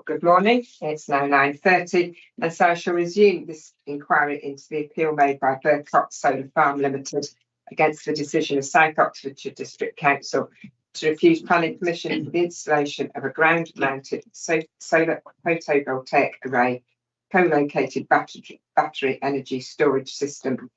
Good morning. It's now 9:30, and so I shall resume this inquiry into the appeal made by Burcot Solar Farm Limited against the decision of South Oxfordshire District Council to refuse planning permission for the installation of a ground-mounted solar photovoltaic array co-located battery energy storage system,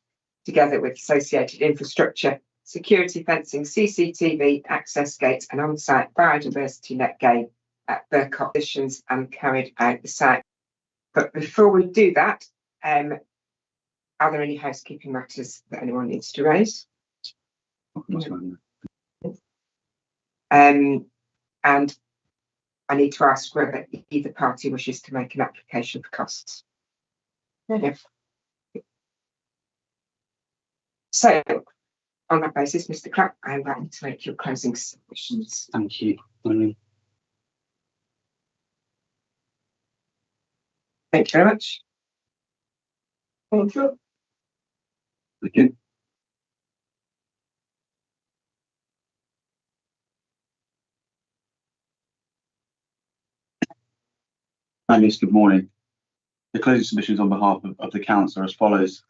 together with associated infrastructure, security fencing, CCTV, access gates, and on-site biodiversity net gain at Burcot conditions and carried out the site. But before we do that, are there any housekeeping matters that anyone needs to raise? And I need to ask whether either party wishes to make an application for costs. No. So, on that basis, Mr. Clapp, I would like to make your closing submissions. Thank you. Thank you very much. Thank you. Thank you. Yes, good morning. The closing submissions on behalf of the council are as follows.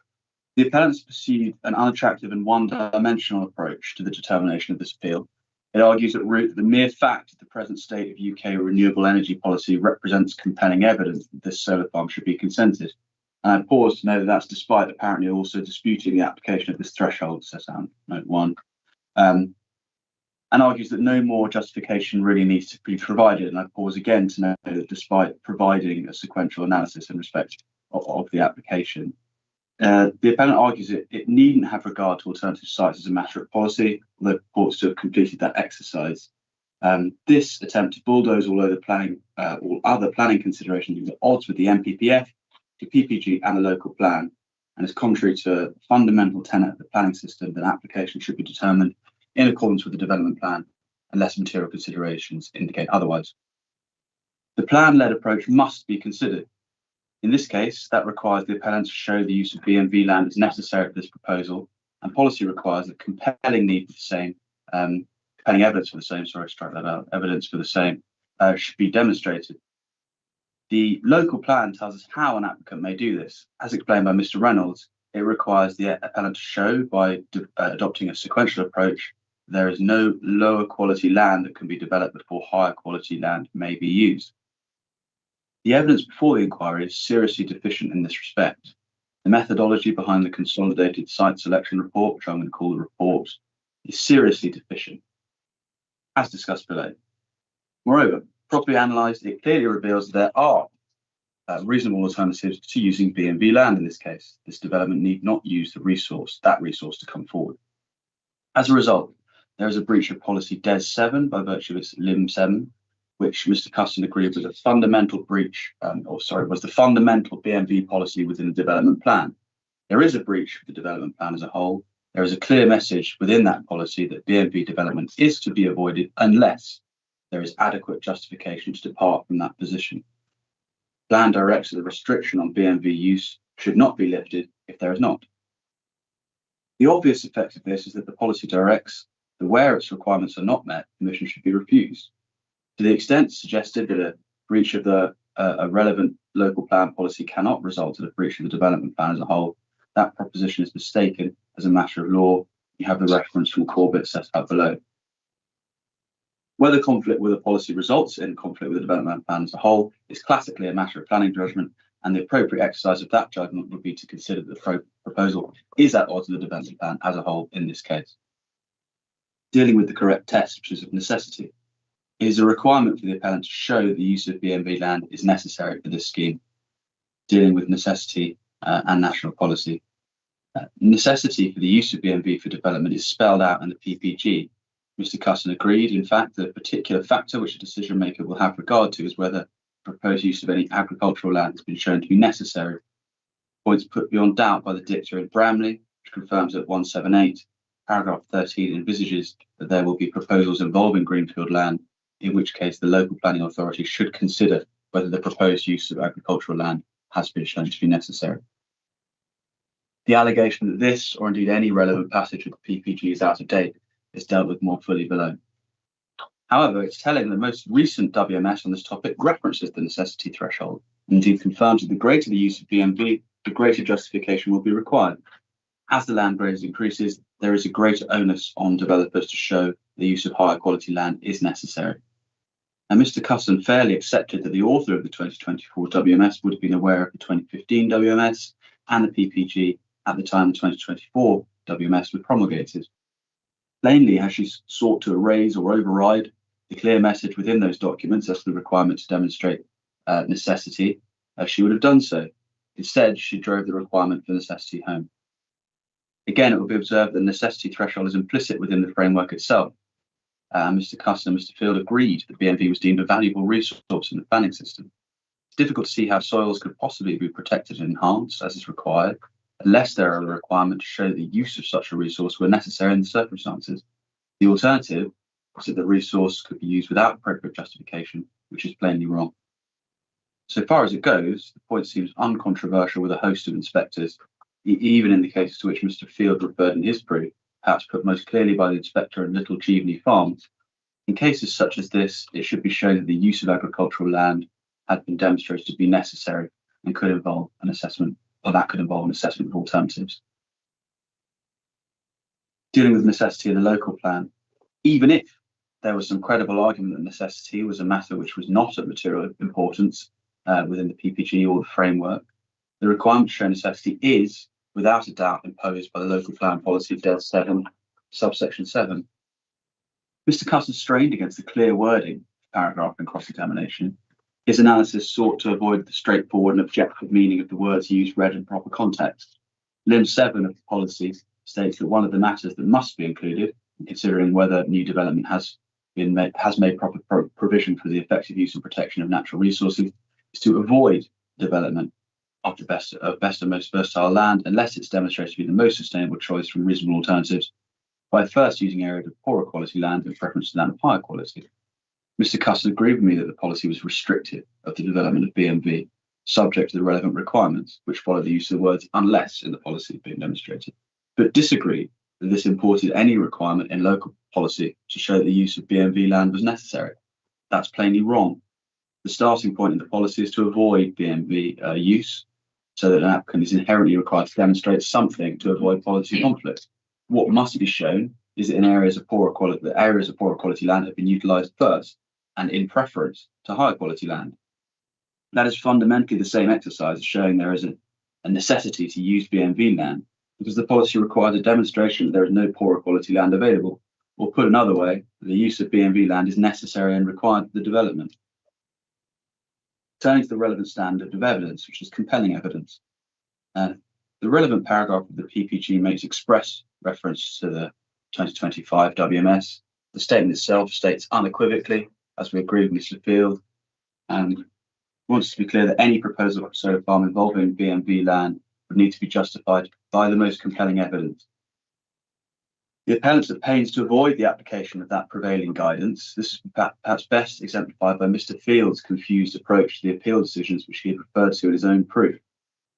The appellants pursued an unattractive and one-dimensional approach to the determination of this appeal. It argues that the mere fact of the present state of UK renewable energy policy represents compelling evidence that this solar farm should be consented. And I pause to know that that's despite apparently also disputing the application of this threshold set out in note 1, and argues that no more justification really needs to be provided. And I pause again to know that despite providing a sequential analysis in respect of the application, the appellant argues that it needn't have regard to alternative sites as a matter of policy, although it purports to have completed that exercise. This attempt to bulldoze all other planning considerations is at odds with the MPPF, the PPG and the local plan, and is contrary to a fundamental tenet of the planning system that application should be determined in accordance with the development plan unless material considerations indicate otherwise. The plan-led approach must be considered. In this case, that requires the appellant to show the use of BMV land is necessary for this proposal, and policy requires that compelling evidence for the same, evidence for the same should be demonstrated. The local plan tells us how an applicant may do this. As explained by Mr. Reynolds, it requires the appellant to show by adopting a sequential approach there is no lower quality land that can be developed before higher quality land may be used. The evidence before the inquiry is seriously deficient in this respect. The methodology behind the consolidated site selection report, which I'm going to call the report, is seriously deficient, as discussed below. Moreover, properly analysed, it clearly reveals there are reasonable alternatives to using BMV land in this case. This development need not use that resource to come forward. As a result, there is a breach of policy DES 7 by virtue of its LIM 7, which Mr. Custon agreed was a fundamental breach, was the fundamental BMV policy within the development plan. There is a breach of the development plan as a whole. There is a clear message within that policy that BMV development is to be avoided unless there is adequate justification to depart from that position. Plan directs that the restriction on BMV use should not be lifted if there is not. The obvious effect of this is that the policy directs that where its requirements are not met, permission should be refused. To the extent suggested that a breach of a relevant local plan policy cannot result in a breach of the development plan as a whole, that proposition is mistaken as a matter of law. You have the reference from Corbett set out below. Whether conflict with a policy results in conflict with the development plan as a whole is classically a matter of planning judgment, and the appropriate exercise of that judgment would be to consider that the proposal is at odds with the development plan as a whole in this case. Dealing with the correct test, which is of necessity, it is a requirement for the appellant to show that the use of BMV land is necessary for this scheme. Dealing with necessity and national policy. Necessity for the use of BMV for development is spelled out in the PPG. Mr. Custon agreed, in fact, that a particular factor which a decision maker will have regard to is whether the proposed use of any agricultural land has been shown to be necessary. Points put beyond doubt by the dicta in Bramley, which confirms that 178, paragraph 13 envisages that there will be proposals involving greenfield land, in which case the local planning authority should consider whether the proposed use of agricultural land has been shown to be necessary. The allegation that this, or indeed any relevant passage of the PPG is out of date, is dealt with more fully below. However, it's telling the most recent WMS on this topic references the necessity threshold, and indeed confirms that the greater the use of BMV, the greater justification will be required. As the land grade increases, there is a greater onus on developers to show the use of higher quality land is necessary. And Mr. Cusson fairly accepted that the author of the 2024 WMS would have been aware of the 2015 WMS and the PPG at the time the 2024 WMS was promulgated. Plainly, has she sought to erase or override the clear message within those documents as to the requirement to demonstrate necessity, she would have done so. Instead, she drove the requirement for necessity home. Again, it will be observed that the necessity threshold is implicit within the framework itself. Mr. Cusson and Mr. Field agreed that BMV was deemed a valuable resource in the planning system. It's difficult to see how soils could possibly be protected and enhanced as is required, unless there are a requirement to show that the use of such a resource were necessary in the circumstances. The alternative is that the resource could be used without appropriate justification, which is plainly wrong. So far as it goes, the point seems uncontroversial with a host of inspectors, even in the cases to which Mr. Field referred in his proof, perhaps put most clearly by the inspector at Little Cheveney Farm. In cases such as this, it should be shown that the use of agricultural land had been demonstrated to be necessary and could involve an assessment, or that could involve an assessment of alternatives. Dealing with necessity in the local plan, even if there was some credible argument that necessity was a matter which was not of material importance within the PPG or the framework, the requirement to show necessity is, without a doubt, imposed by the local plan policy DEL 7, subsection 7. Mr. Cusson strained against the clear wording of paragraph in cross-examination. His analysis sought to avoid the straightforward and objective meaning of the words used read in proper context. Limb 7 of the policy states that one of the matters that must be included in considering whether new development has made proper provision for the effective use and protection of natural resources is to avoid development of the best and most versatile land unless it's demonstrated to be the most sustainable choice from reasonable alternatives by first using areas of poorer quality land in preference to land of higher quality. Mr. Cusson agreed with me that the policy was restrictive of the development of BMV, subject to the relevant requirements, which follow the use of the words unless in the policy being demonstrated, but disagreed that this imported any requirement in local policy to show that the use of BMV land was necessary. That's plainly wrong. The starting point in the policy is to avoid BMV use, so that an applicant is inherently required to demonstrate something to avoid policy conflict. What must be shown is that in areas of poorer quality land have been utilised first and in preference to higher quality land. That is fundamentally the same exercise as showing there is a necessity to use BMV land, because the policy requires a demonstration that there is no poorer quality land available, or put another way, the use of BMV land is necessary and required for the development. Turning to the relevant standard of evidence, which is compelling evidence. The relevant paragraph of the PPG makes express reference to the 2025 WMS. The statement itself states unequivocally, as we agree with Mr. Field, and wants to be clear that any proposal of a solar farm involving BMV land would need to be justified by the most compelling evidence. The appellants are pains to avoid the application of that prevailing guidance. This is perhaps best exemplified by Mr. Field's confused approach to the appeal decisions which he had referred to in his own proof.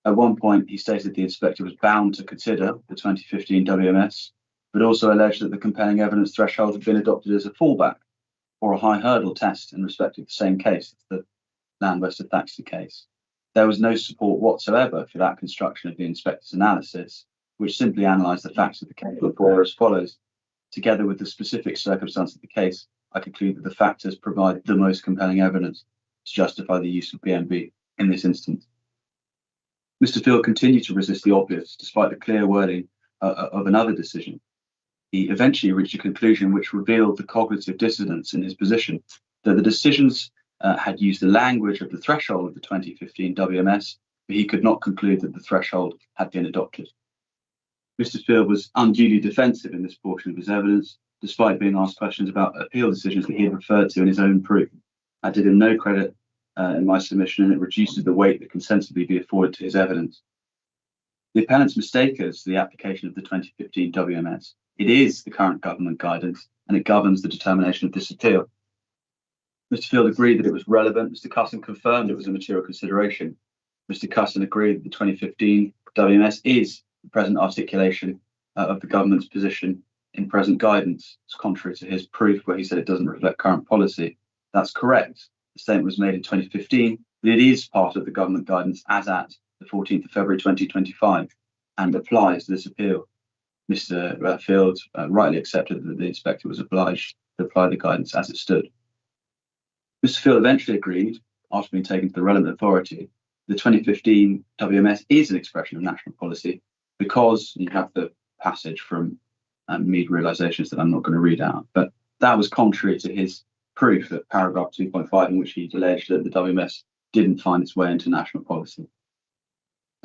At one point, he stated the inspector was bound to consider the 2015 WMS, but also alleged that the compelling evidence threshold had been adopted as a fallback or a high hurdle test in respect of the same case, the Land West of Thaxted case. There was no support whatsoever for that construction of the inspector's analysis, which simply analysed the facts of the case before as follows. Together with the specific circumstance of the case, I conclude that the factors provide the most compelling evidence to justify the use of BMV in this instance. Mr. Field continued to resist the obvious, despite the clear wording of another decision. He eventually reached a conclusion which revealed the cognitive dissonance in his position, that the decisions had used the language of the threshold of the 2015 WMS, but he could not conclude that the threshold had been adopted. Mr. Field was unduly defensive in this portion of his evidence, despite being asked questions about appeal decisions that he had referred to in his own proof. I did him no credit in my submission, and it reduces the weight that can sensibly be afforded to his evidence. The appellant's mistake as to the application of the 2015 WMS. It is the current government guidance, and it governs the determination of this appeal. Mr. Field agreed that it was relevant. Mr. Cusson confirmed it was a material consideration. Mr. Cusson agreed that the 2015 WMS is the present articulation of the government's position in present guidance. It's contrary to his proof where he said it doesn't reflect current policy. That's correct. The statement was made in 2015, but it is part of the government guidance as at the 14th of February 2025 and applies to this appeal. Mr. Field rightly accepted that the inspector was obliged to apply the guidance as it stood. Mr. Field eventually agreed, after being taken to the relevant authority, the 2015 WMS is an expression of national policy because you have the passage from Mead Realisations that I'm not going to read out, but that was contrary to his proof at paragraph 2.5, in which he alleged that the WMS didn't find its way into national policy.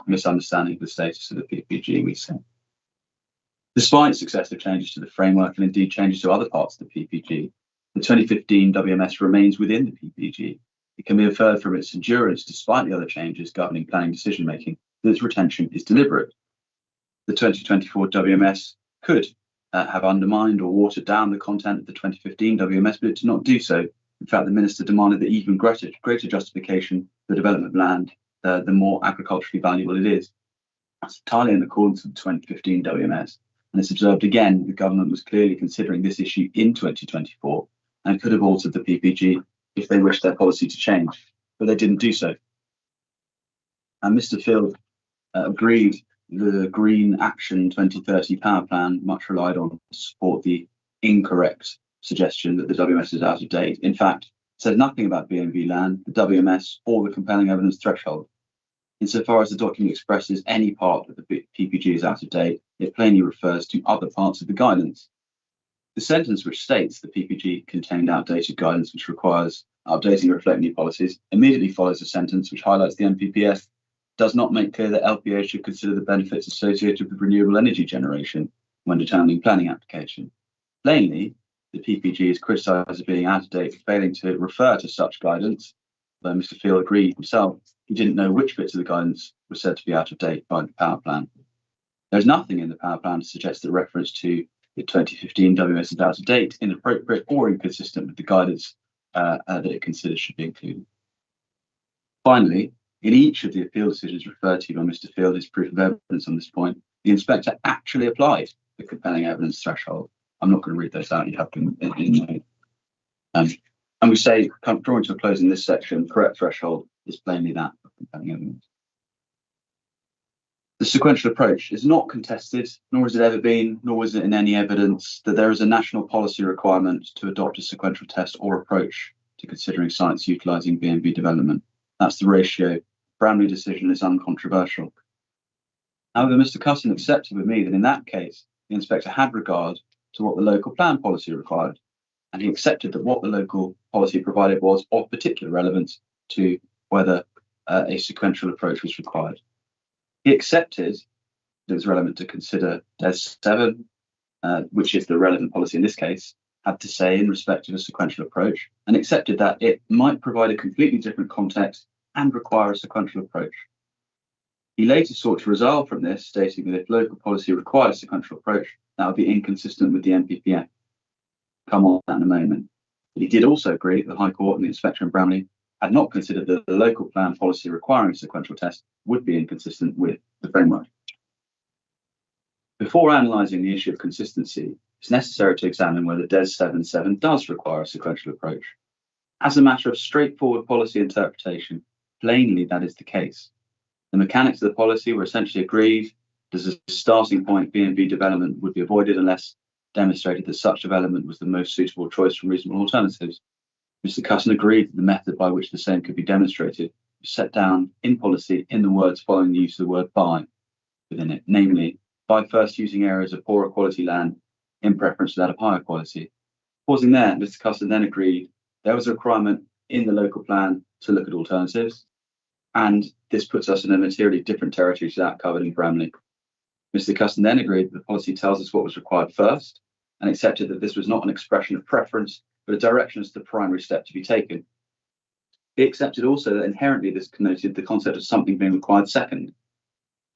Misunderstanding of the status of the PPG, we say. Despite successive changes to the framework and indeed changes to other parts of the PPG, the 2015 WMS remains within the PPG. It can be inferred from its endurance, despite the other changes governing planning decision making, that its retention is deliberate. The 2024 WMS could have undermined or watered down the content of the 2015 WMS, but it did not do so. In fact, the Minister demanded that even greater justification for the development of land, the more agriculturally valuable it is. That's entirely in accordance with the 2015 WMS. And it's observed again, the government was clearly considering this issue in 2024 and could have altered the PPG if they wished their policy to change, but they didn't do so. And Mr. Field agreed the Green Action 2030 power plan much relied on to support the incorrect suggestion that the WMS is out of date. In fact, it says nothing about BNV land, the WMS, or the compelling evidence threshold. Insofar as the document expresses any part of the PPG is out of date, it plainly refers to other parts of the guidance. The sentence which states the PPG contained outdated guidance which requires updating and reflecting new policies immediately follows a sentence which highlights the NPPF does not make clear that LPA should consider the benefits associated with renewable energy generation when determining planning application. Plainly, the PPG is criticised as being out of date for failing to refer to such guidance, though Mr. Field agreed himself he didn't know which bits of the guidance were said to be out of date by the power plan. There's nothing in the power plan to suggest that reference to the 2015 WMS is out of date, inappropriate, or inconsistent with the guidance that it considers should be included. Finally, in each of the appeal decisions referred to by Mr. Field as proof of evidence on this point, the inspector actually applied the compelling evidence threshold. I'm not going to read those out, you have them in and we say, drawing to a close in this section, the correct threshold is plainly that of compelling evidence. The sequential approach is not contested, nor has it ever been, nor is it in any evidence that there is a national policy requirement to adopt a sequential test or approach to considering sites utilising BNB development. That's the ratio. Bramley decision is uncontroversial. However, Mr. Cutton accepted with me that in that case, the inspector had regard to what the local plan policy required, and he accepted that what the local policy provided was of particular relevance to whether a sequential approach was required. He accepted that it was relevant to consider DES 7, which is the relevant policy in this case, had to say in respect of a sequential approach, and accepted that it might provide a completely different context and require a sequential approach. He later sought to resolve from this, stating that if local policy required a sequential approach, that would be inconsistent with the NPPF. Come on that in a moment. But he did also agree that the High Court and the inspector in Bramley had not considered that the local plan policy requiring a sequential test would be inconsistent with the framework. Before analysing the issue of consistency, it's necessary to examine whether DES 7.7 does require a sequential approach. As a matter of straightforward policy interpretation, plainly that is the case. The mechanics of the policy were essentially agreed. As a starting point, BNB development would be avoided unless demonstrated that such development was the most suitable choice from reasonable alternatives. Mr. Cutton agreed that the method by which the same could be demonstrated was set down in policy in the words following the use of the word by within it, namely, by first using areas of poorer quality land in preference to that of higher quality. Pausing there, Mr. Cutton then agreed there was a requirement in the local plan to look at alternatives, and this puts us in a materially different territory to that covered in Bramley. Mr. Cutton then agreed that the policy tells us what was required first, and accepted that this was not an expression of preference, but a direction as to the primary step to be taken. He accepted also that inherently this connoted the concept of something being required second.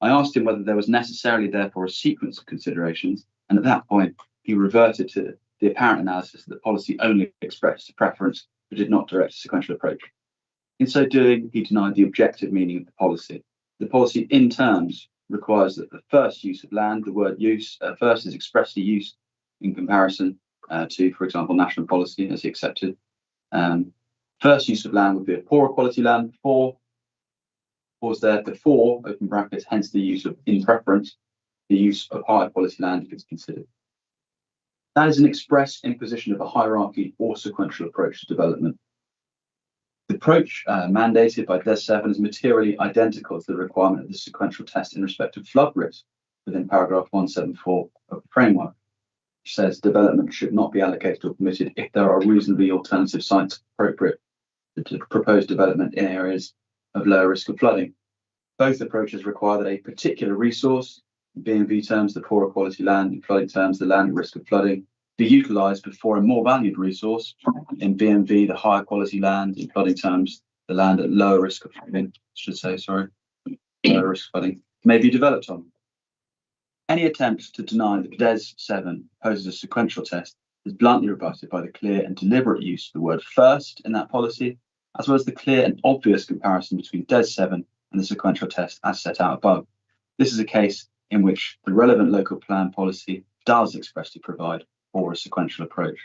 I asked him whether there was necessarily therefore a sequence of considerations, and at that point he reverted to the apparent analysis that the policy only expressed a preference but did not direct a sequential approach. In so doing, he denied the objective meaning of the policy. The policy in terms requires that the first use of land, the word use, first is expressly used in comparison to, for example, national policy as he accepted. First use of land would be a poorer quality land before, open brackets, hence the use of in preference, the use of higher quality land if it's considered. That is an express imposition of a hierarchy or sequential approach to development. The approach mandated by DES 7 is materially identical to the requirement of the sequential test in respect of flood risk within paragraph 174 of the framework, which says development should not be allocated or permitted if there are reasonably alternative sites appropriate to propose development in areas of lower risk of flooding. Both approaches require that a particular resource, in B&V terms, the poorer quality land, in flooding terms, the land at risk of flooding, be utilised before a more valued resource, in B&V, the higher quality land, in flooding terms, the land at lower risk of flooding, lower risk of flooding, may be developed on. Any attempt to deny that DES 7 poses a sequential test is bluntly rebutted by the clear and deliberate use of the word first in that policy, as well as the clear and obvious comparison between DES 7 and the sequential test as set out above. This is a case in which the relevant local plan policy does expressly provide for a sequential approach.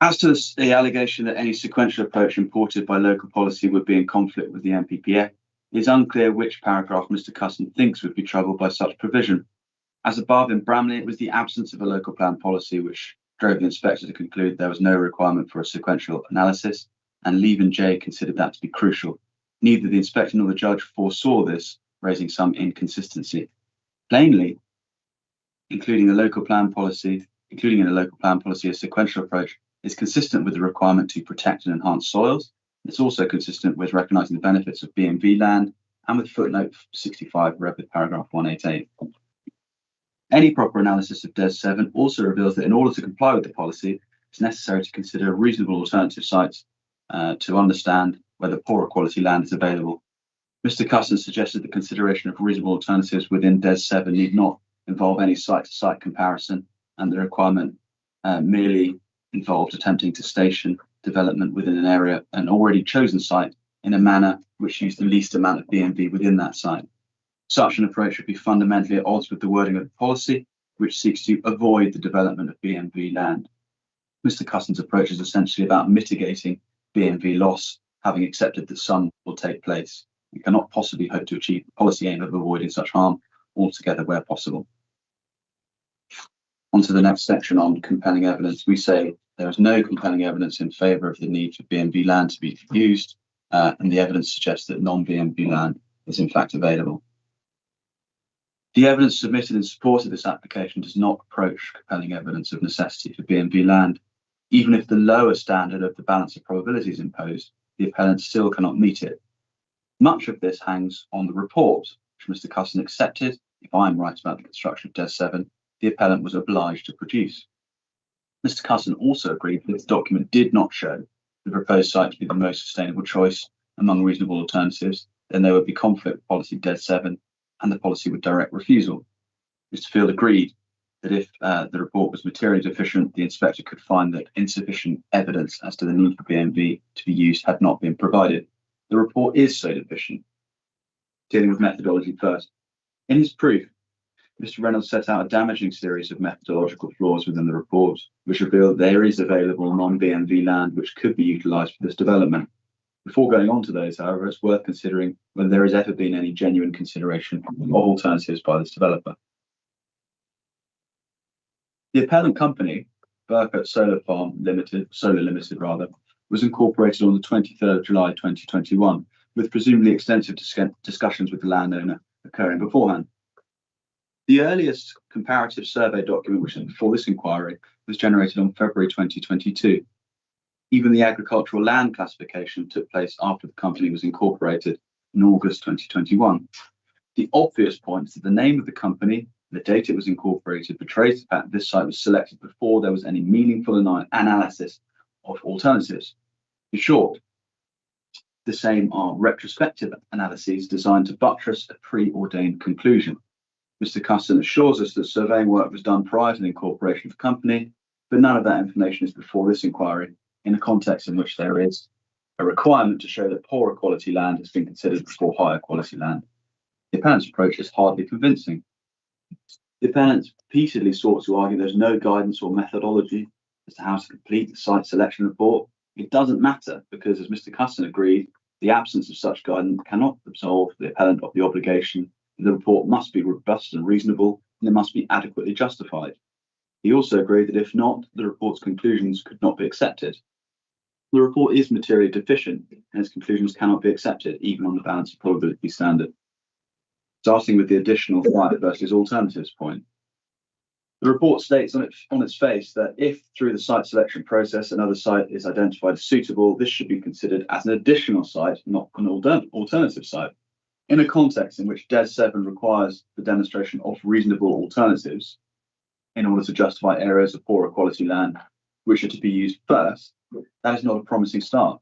As to the allegation that any sequential approach imported by local policy would be in conflict with the NPPF, it is unclear which paragraph Mr. Cusson thinks would be troubled by such provision. As above, in Bramley, it was the absence of a local plan policy which drove the inspector to conclude there was no requirement for a sequential analysis, and Leven J considered that to be crucial. Neither the inspector nor the judge foresaw this, raising some inconsistency. Plainly, including in a local plan policy, a sequential approach is consistent with the requirement to protect and enhance soils. It's also consistent with recognising the benefits of B&V land and with footnote 65 read with paragraph 188. Any proper analysis of DES 7 also reveals that in order to comply with the policy, it's necessary to consider reasonable alternative sites to understand whether poorer quality land is available. Mr. Cusson suggested the consideration of reasonable alternatives within DES 7 need not involve any site-to-site comparison, and the requirement merely involved attempting to station development within an already chosen site in a manner which used the least amount of B&V within that site. Such an approach would be fundamentally at odds with the wording of the policy, which seeks to avoid the development of B&V land. Mr. Cusson's approach is essentially about mitigating B&V loss, having accepted that some will take place. We cannot possibly hope to achieve the policy aim of avoiding such harm altogether where possible. On to the next section on compelling evidence. We say there is no compelling evidence in favour of the need for B&V land to be used, and the evidence suggests that non-B&V land is in fact available. The evidence submitted in support of this application does not approach compelling evidence of necessity for B&V land. Even if the lower standard of the balance of probabilities imposed, the appellant still cannot meet it. Much of this hangs on the report, which Mr. Cusson accepted. If I'm right about the construction of DES 7, the appellant was obliged to produce. Mr. Cusson also agreed that the document did not show the proposed site to be the most sustainable choice among reasonable alternatives, then there would be conflict with policy DES 7 and the policy would direct refusal. Mr. Field agreed that if the report was materially deficient, the inspector could find that insufficient evidence as to the need for B&V to be used had not been provided. The report is so deficient. Dealing with methodology first. In his proof, Mr. Reynolds set out a damaging series of methodological flaws within the report, which reveal that there is available non-B&V land which could be utilised for this development. Before going on to those, however, it's worth considering whether there has ever been any genuine consideration of alternatives by this developer. The appellant company, Burcot Solar Limited, was incorporated on the 23rd of July 2021, with presumably extensive discussions with the landowner occurring beforehand. The earliest comparative survey document, which was before this inquiry, was generated on February 2022. Even the agricultural land classification took place after the company was incorporated in August 2021. The obvious point is that the name of the company, the date it was incorporated, betrays the fact that this site was selected before there was any meaningful analysis of alternatives. In short, the same are retrospective analyses designed to buttress a preordained conclusion. Mr. Cusson assures us that surveying work was done prior to the incorporation of the company, but none of that information is before this inquiry in a context in which there is a requirement to show that poorer quality land has been considered before higher quality land. The appellant's approach is hardly convincing. The appellants repeatedly sought to argue there's no guidance or methodology as to how to complete the site selection report. It doesn't matter because, as Mr. Cusson agreed, the absence of such guidance cannot absolve the appellant of the obligation. The report must be robust and reasonable, and it must be adequately justified. He also agreed that if not, the report's conclusions could not be accepted. The report is materially deficient, and its conclusions cannot be accepted, even on the balance of probability standard. Starting with the additional site versus alternatives point. The report states on its face that if, through the site selection process, another site is identified as suitable, this should be considered as an additional site, not an alternative site. In a context in which DES 7 requires the demonstration of reasonable alternatives in order to justify areas of poorer quality land which are to be used first, that is not a promising start.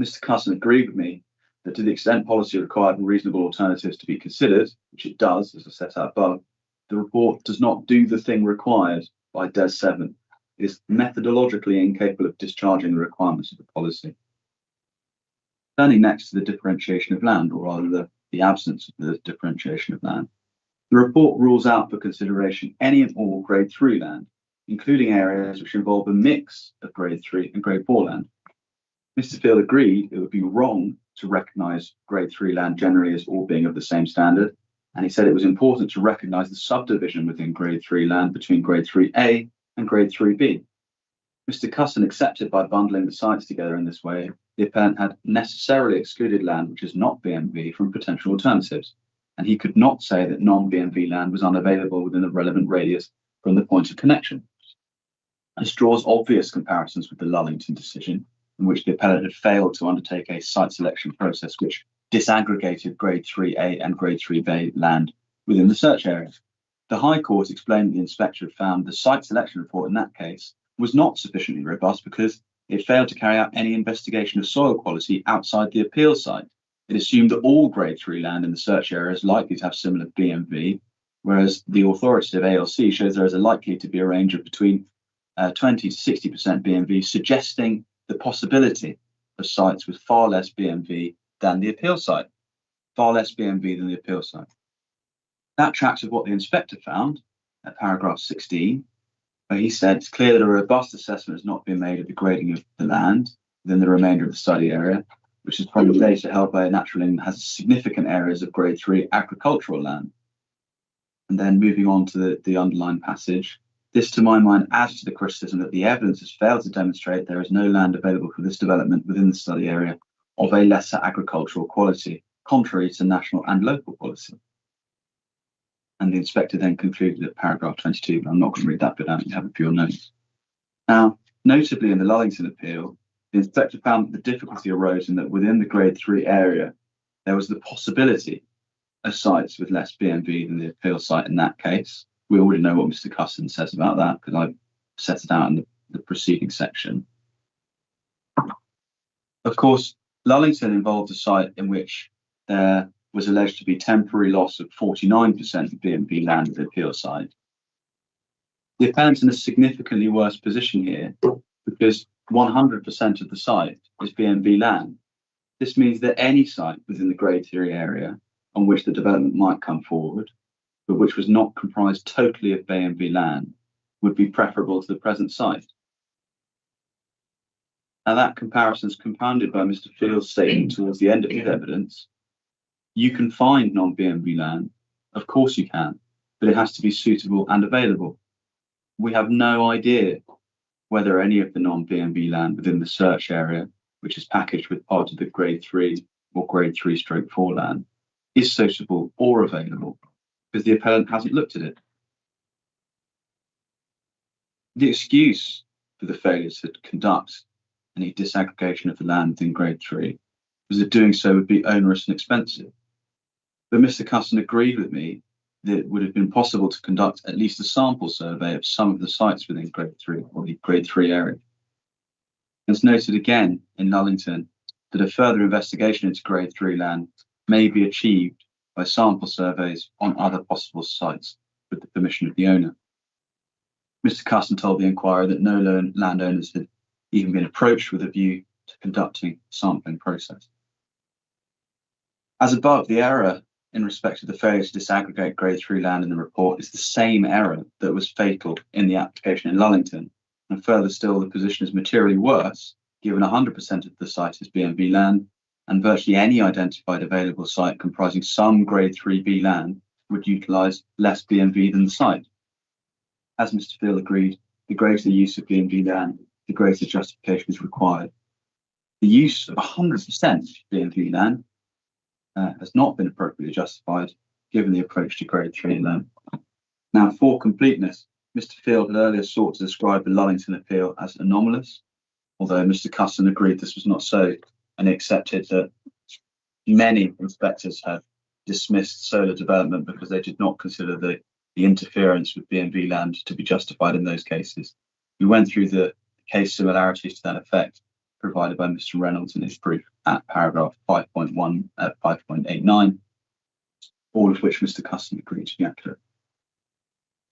Mr. Cusson agreed with me that to the extent policy required reasonable alternatives to be considered, which it does, as I set out above, the report does not do the thing required by DES 7. It is methodologically incapable of discharging the requirements of the policy. Turning next to the differentiation of land, or rather the absence of the differentiation of land, the report rules out for consideration any and all grade 3 land, including areas which involve a mix of grade 3 and grade 4 land. Mr. Field agreed it would be wrong to recognise grade 3 land generally as all being of the same standard, and he said it was important to recognise the subdivision within grade 3 land between grade 3A and grade 3B. Mr. Cusson accepted by bundling the sites together in this way, the appellant had necessarily excluded land which is not BMV from potential alternatives, and he could not say that non-BMV land was unavailable within the relevant radius from the point of connection. This draws obvious comparisons with the Lullington decision, in which the appellant had failed to undertake a site selection process which disaggregated grade 3A and grade 3B land within the search area. The High Court explained that the inspector had found the site selection report in that case was not sufficiently robust because it failed to carry out any investigation of soil quality outside the appeal site. It assumed that all grade 3 land in the search area is likely to have similar BMV, whereas the authoritative ALC shows there is likely to be a range of between 20 to 60% BMV, suggesting the possibility of sites with far less BMV than the appeal site, far less BMV than the appeal site. That tracks with what the inspector found at paragraph 16, where he said it's clear that a robust assessment has not been made of the grading of the land within the remainder of the study area, which is from the data held by a natural and has significant areas of grade 3 agricultural land. And then moving on to the underlined passage, this to my mind adds to the criticism that the evidence has failed to demonstrate there is no land available for this development within the study area of a lesser agricultural quality, contrary to national and local policy. And the inspector then concluded at paragraph 22, but I'm not going to read that bit out, you have it for your notes. Now, notably in the Lullington appeal, the inspector found that the difficulty arose in that within the grade 3 area, there was the possibility of sites with less BMV than the appeal site in that case. We already know what Mr. Cusson says about that because I've set it out in the preceding section. Of course, Lullington involved a site in which there was alleged to be temporary loss of 49% of BMV land at the appeal site. The appellant's in a significantly worse position here because 100% of the site is BMV land. This means that any site within the grade 3 area on which the development might come forward, but which was not comprised totally of BMV land, would be preferable to the present site. Now that comparison is compounded by Mr. Field's statement towards the end of his evidence. You can find non-BMV land, of course you can, but it has to be suitable and available. We have no idea whether any of the non-BMV land within the search area, which is packaged with part of the grade 3 or grade 3/4 land, is suitable or available, because the appellant hasn't looked at it. The excuse for the failure to conduct any disaggregation of the land within grade 3 was that doing so would be onerous and expensive. But Mr. Cusson agreed with me that it would have been possible to conduct at least a sample survey of some of the sites within grade 3 or the grade 3 area. It's noted again in Lullington that a further investigation into grade 3 land may be achieved by sample surveys on other possible sites with the permission of the owner. Mr. Cusson told the inquirer that no landowners had even been approached with a view to conducting a sampling process. As above, the error in respect of the failure to disaggregate Grade 3 land in the report is the same error that was fatal in the application in Lullington, and further still, the position is materially worse, given 100% of the site is B&B land, and virtually any identified available site comprising some Grade 3B land would utilise less B&B than the site. As Mr. Field agreed, the greater the use of B&B land, the greater justification is required. The use of 100% B&B land has not been appropriately justified, given the approach to Grade 3 land. Now, for completeness, Mr. Field had earlier sought to describe the Lullington appeal as anomalous, although Mr. Cusson agreed this was not so, and he accepted that many inspectors have dismissed solar development because they did not consider the interference with B&B land to be justified in those cases. We went through the case similarities to that effect provided by Mr. Reynolds in his proof at paragraph 5.89, all of which Mr. Cusson agreed to be accurate.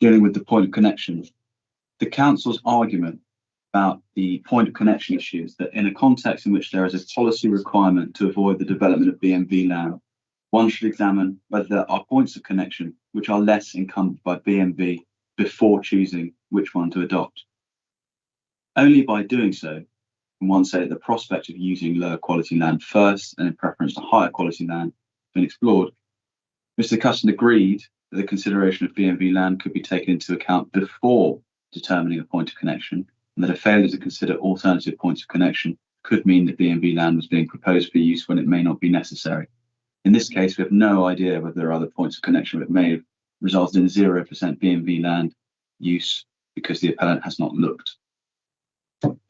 Dealing with the point of connection, the council's argument about the point of connection issue is that in a context in which there is a policy requirement to avoid the development of B&B land, one should examine whether there are points of connection which are less encumbered by B&B before choosing which one to adopt. Only by doing so can one say that the prospect of using lower quality land first and in preference to higher quality land has been explored. Mr. Cusson agreed that the consideration of B&B land could be taken into account before determining a point of connection, and that a failure to consider alternative points of connection could mean that B&B land was being proposed for use when it may not be necessary. In this case, we have no idea whether there are other points of connection that may have resulted in 0% B&B land use because the appellant has not looked.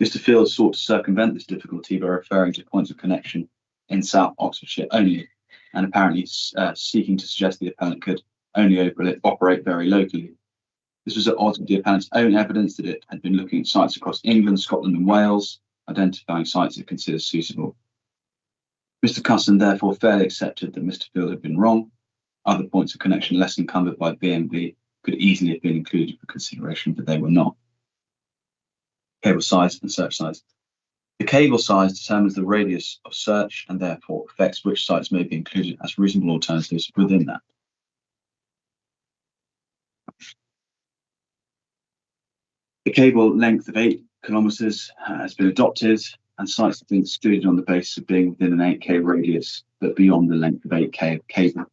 Mr. Field sought to circumvent this difficulty by referring to points of connection in South Oxfordshire only, and apparently seeking to suggest the appellant could only operate very locally. This was at odds with the appellant's own evidence that it had been looking at sites across England, Scotland and Wales, identifying sites it considers suitable. Mr. Cusson therefore fairly accepted that Mr. Field had been wrong. Other points of connection less encumbered by B&B could easily have been included for consideration, but they were not. Cable size and search size. The cable size determines the radius of search and therefore affects which sites may be included as reasonable alternatives within that. The cable length of 8 kilometres has been adopted, and sites have been excluded on the basis of being within an 8K radius, but beyond the length of 8K of cable.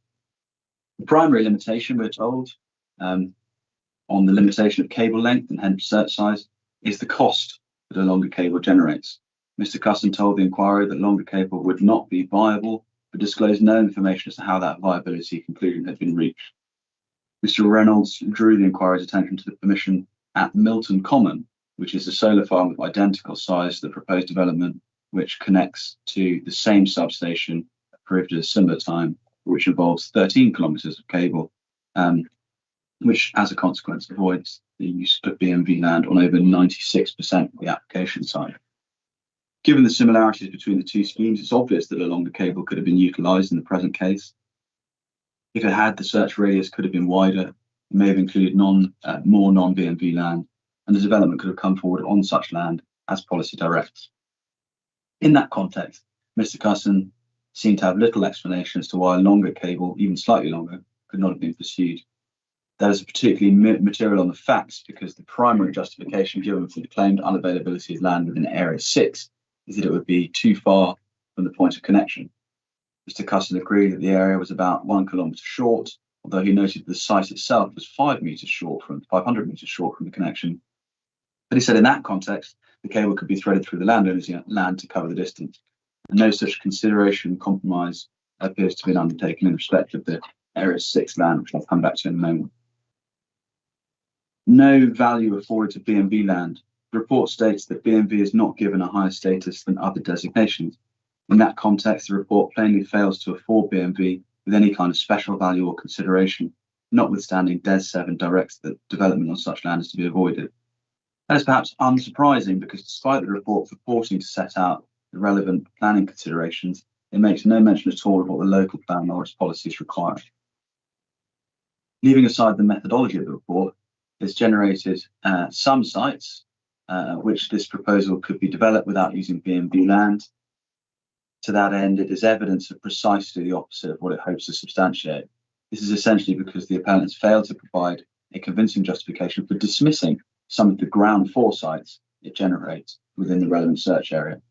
The primary limitation, we're told, on the limitation of cable length and hence search size is the cost that a longer cable generates. Mr. Cusson told the inquiry that longer cable would not be viable, but disclosed no information as to how that viability conclusion had been reached. Mr. Reynolds drew the inquiry's attention to the permission at Milton Common, which is a solar farm of identical size to the proposed development, which connects to the same substation approved at a similar time, which involves 13 kilometres of cable, which as a consequence avoids the use of B&B land on over 96% of the application site. Given the similarities between the two schemes, it's obvious that a longer cable could have been utilised in the present case. If it had, the search radius could have been wider, it may have included more non-B&B land, and the development could have come forward on such land as policy directs. In that context, Mr. Cusson seemed to have little explanation as to why a longer cable, even slightly longer, could not have been pursued. That is particularly material on the facts because the primary justification given for the claimed unavailability of land within Area 6 is that it would be too far from the point of connection. Mr. Cusson agreed that the area was about 1 kilometre short, although he noted the site itself was 500 metres short from the connection. But he said in that context, the cable could be threaded through the landowner's land to cover the distance. And no such consideration compromise appears to have been undertaken in respect of the Area 6 land, which I'll come back to in a moment. No value afforded to B&B land. The report states that B&B is not given a higher status than other designations. In that context, the report plainly fails to afford B&B with any kind of special value or consideration, notwithstanding DES 7 directs that development on such land is to be avoided. That is perhaps unsurprising because despite the report purporting to set out the relevant planning considerations, it makes no mention at all of what the local plan or its policies require. Leaving aside the methodology of the report, has generated some sites which this proposal could be developed without using B&B land. To that end, it is evidence of precisely the opposite of what it hopes to substantiate. This is essentially because the appellant has failed to provide a convincing justification for dismissing some of the ground floor sites it generates within the relevant search area.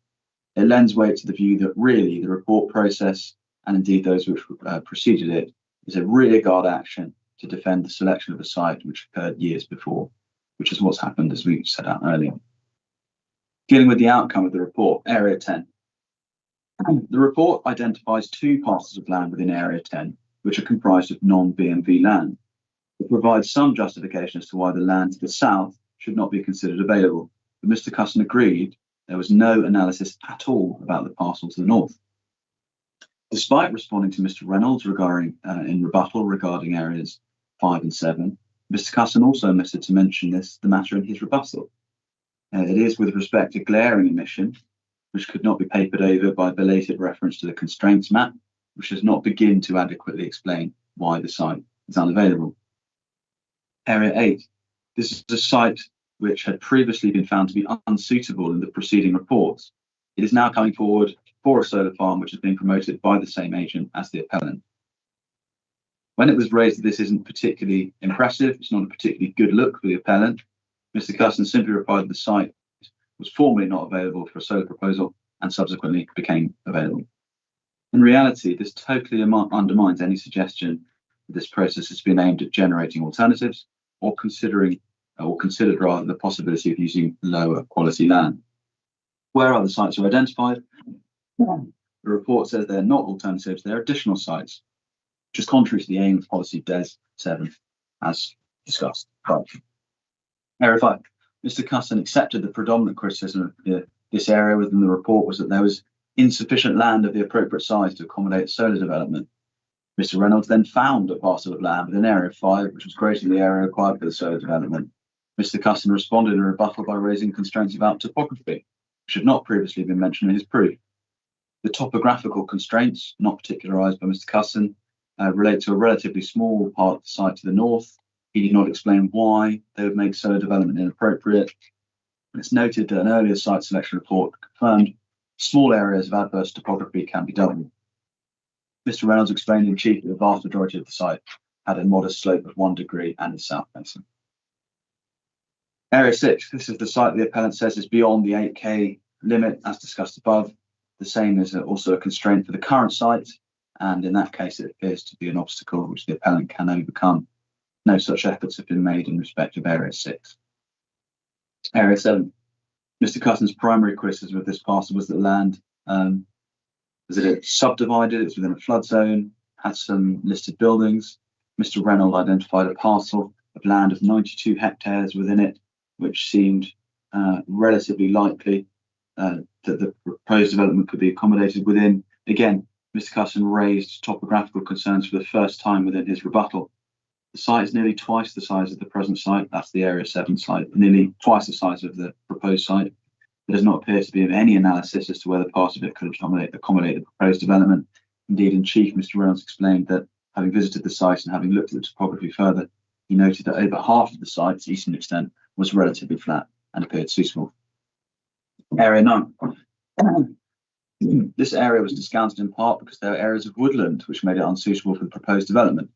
It lends weight to the view that really the report process, and indeed those which preceded it, is a rearguard action to defend the selection of a site which occurred years before, which is what's happened as we set out earlier. Dealing with the outcome of the report, Area 10. The report identifies two parcels of land within Area 10, which are comprised of non-B&V land. It provides some justification as to why the land to the south should not be considered available, but Mr. Cusson agreed there was no analysis at all about the parcel to the north. Despite responding to Mr. Reynolds in rebuttal regarding areas 5 and 7, Mr. Cusson also omitted to mention the matter in his rebuttal. It is with respect to glaring omission, which could not be papered over by belated reference to the constraints map, which does not begin to adequately explain why the site is unavailable. Area 8. This is a site which had previously been found to be unsuitable in the preceding reports. It is now coming forward for a solar farm which is being promoted by the same agent as the appellant. When it was raised that this isn't particularly impressive, it's not a particularly good look for the appellant, Mr. Cusson simply replied that the site was formerly not available for a solar proposal and subsequently became available. In reality, this totally undermines any suggestion that this process has been aimed at generating alternatives or considered rather the possibility of using lower quality land. Where other sites are identified, the report says they're not alternatives, they're additional sites, which is contrary to the aim of policy DES 7, as discussed. Area 5. Mr. Cusson accepted the predominant criticism of this area within the report was that there was insufficient land of the appropriate size to accommodate solar development. Mr. Reynolds then found a parcel of land within Area 5, which was greater than the area required for the solar development. Mr. Cusson responded in rebuttal by raising constraints about topography, which had not previously been mentioned in his proof. The topographical constraints, not particularised by Mr. Cusson, relate to a relatively small part of the site to the north. He did not explain why they would make solar development inappropriate. It's noted that an earlier site selection report confirmed small areas of adverse topography can be dealt with. Mr. Reynolds explained in chief that the vast majority of the site had a modest slope of 1 degree and is south facing. Area 6, this is the site the appellant says is beyond the 8K limit as discussed above. The same is also a constraint for the current site, and in that case it appears to be an obstacle which the appellant can overcome. No such efforts have been made in respect of Area 6. Area 7. Mr. Cusson's primary criticism of this parcel was that land was that it's subdivided, it's within a flood zone, had some listed buildings. Mr. Reynolds identified a parcel of land of 92 hectares within it, which seemed relatively likely that the proposed development could be accommodated within. Again, Mr. Cusson raised topographical concerns for the first time within his rebuttal. The site is nearly twice the size of the present site, that's the Area 7 site, nearly twice the size of the proposed site. There does not appear to be any analysis as to whether part of it could accommodate the proposed development. Indeed, in chief, Mr. Reynolds explained that having visited the site and having looked at the topography further, he noted that over half of the site's eastern extent was relatively flat and appeared suitable. Area 9. This area was discounted in part because there are areas of woodland which made it unsuitable for the proposed development.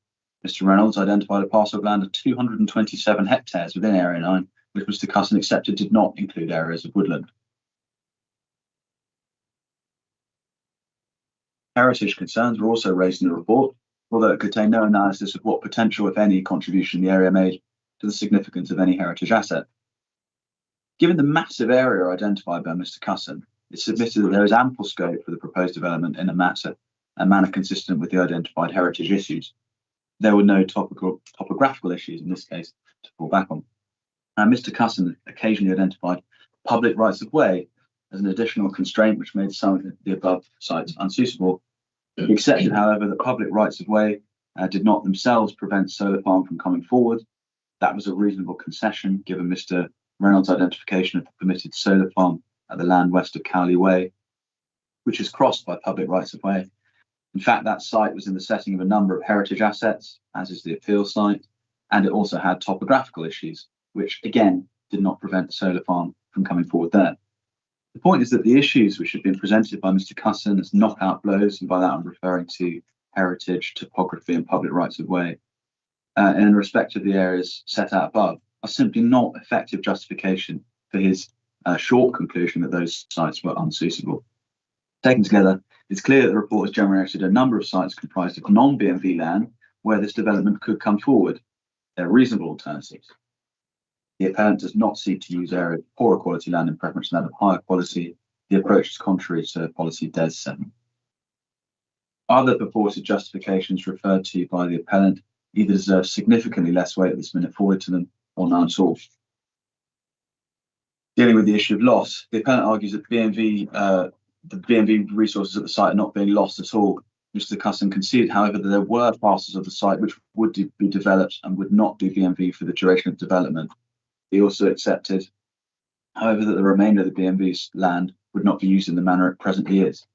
Mr. Reynolds identified a parcel of land of 227 hectares within Area 9, which Mr. Cusson accepted did not include areas of woodland. Heritage concerns were also raised in the report, although it contained no analysis of what potential, if any, contribution the area made to the significance of any heritage asset. Given the massive area identified by Mr. Cusson, it's submitted that there is ample scope for the proposed development in a manner consistent with the identified heritage issues. There were no topographical issues in this case to fall back on. Mr. Cusson occasionally identified public rights of way as an additional constraint which made some of the above sites unsuitable. He accepted, however, that public rights of way did not themselves prevent solar farm from coming forward. That was a reasonable concession given Mr. Reynolds' identification of the permitted solar farm at the land west of Cowley Way, which is crossed by public rights of way. In fact, that site was in the setting of a number of heritage assets, as is the appeal site. and it also had topographical issues, which again did not prevent the solar farm from coming forward there. The point is that the issues which have been presented by Mr. Cusson as knockout blows, and by that I'm referring to heritage, topography and public rights of way, in respect of the areas set out above, are simply not effective justification for his short conclusion that those sites were unsuitable. Taken together, it's clear that the report has generated a number of sites comprised of non-BMV land where this development could come forward. They're reasonable alternatives. The appellant does not seek to use areas of poorer quality land in preference to that of higher quality. The approach is contrary to policy DES 7. Other purported justifications referred to by the appellant either deserve significantly less weight at this minute forward to them, or none at all. Dealing with the issue of loss, the appellant argues that the BMV resources at the site are not being lost at all. Mr. Cusson conceded, however, that there were parcels of the site which would be developed and would not do BMV for the duration of development. He also accepted, however, that the remainder of the BMV's land would not be used in the manner it presently is.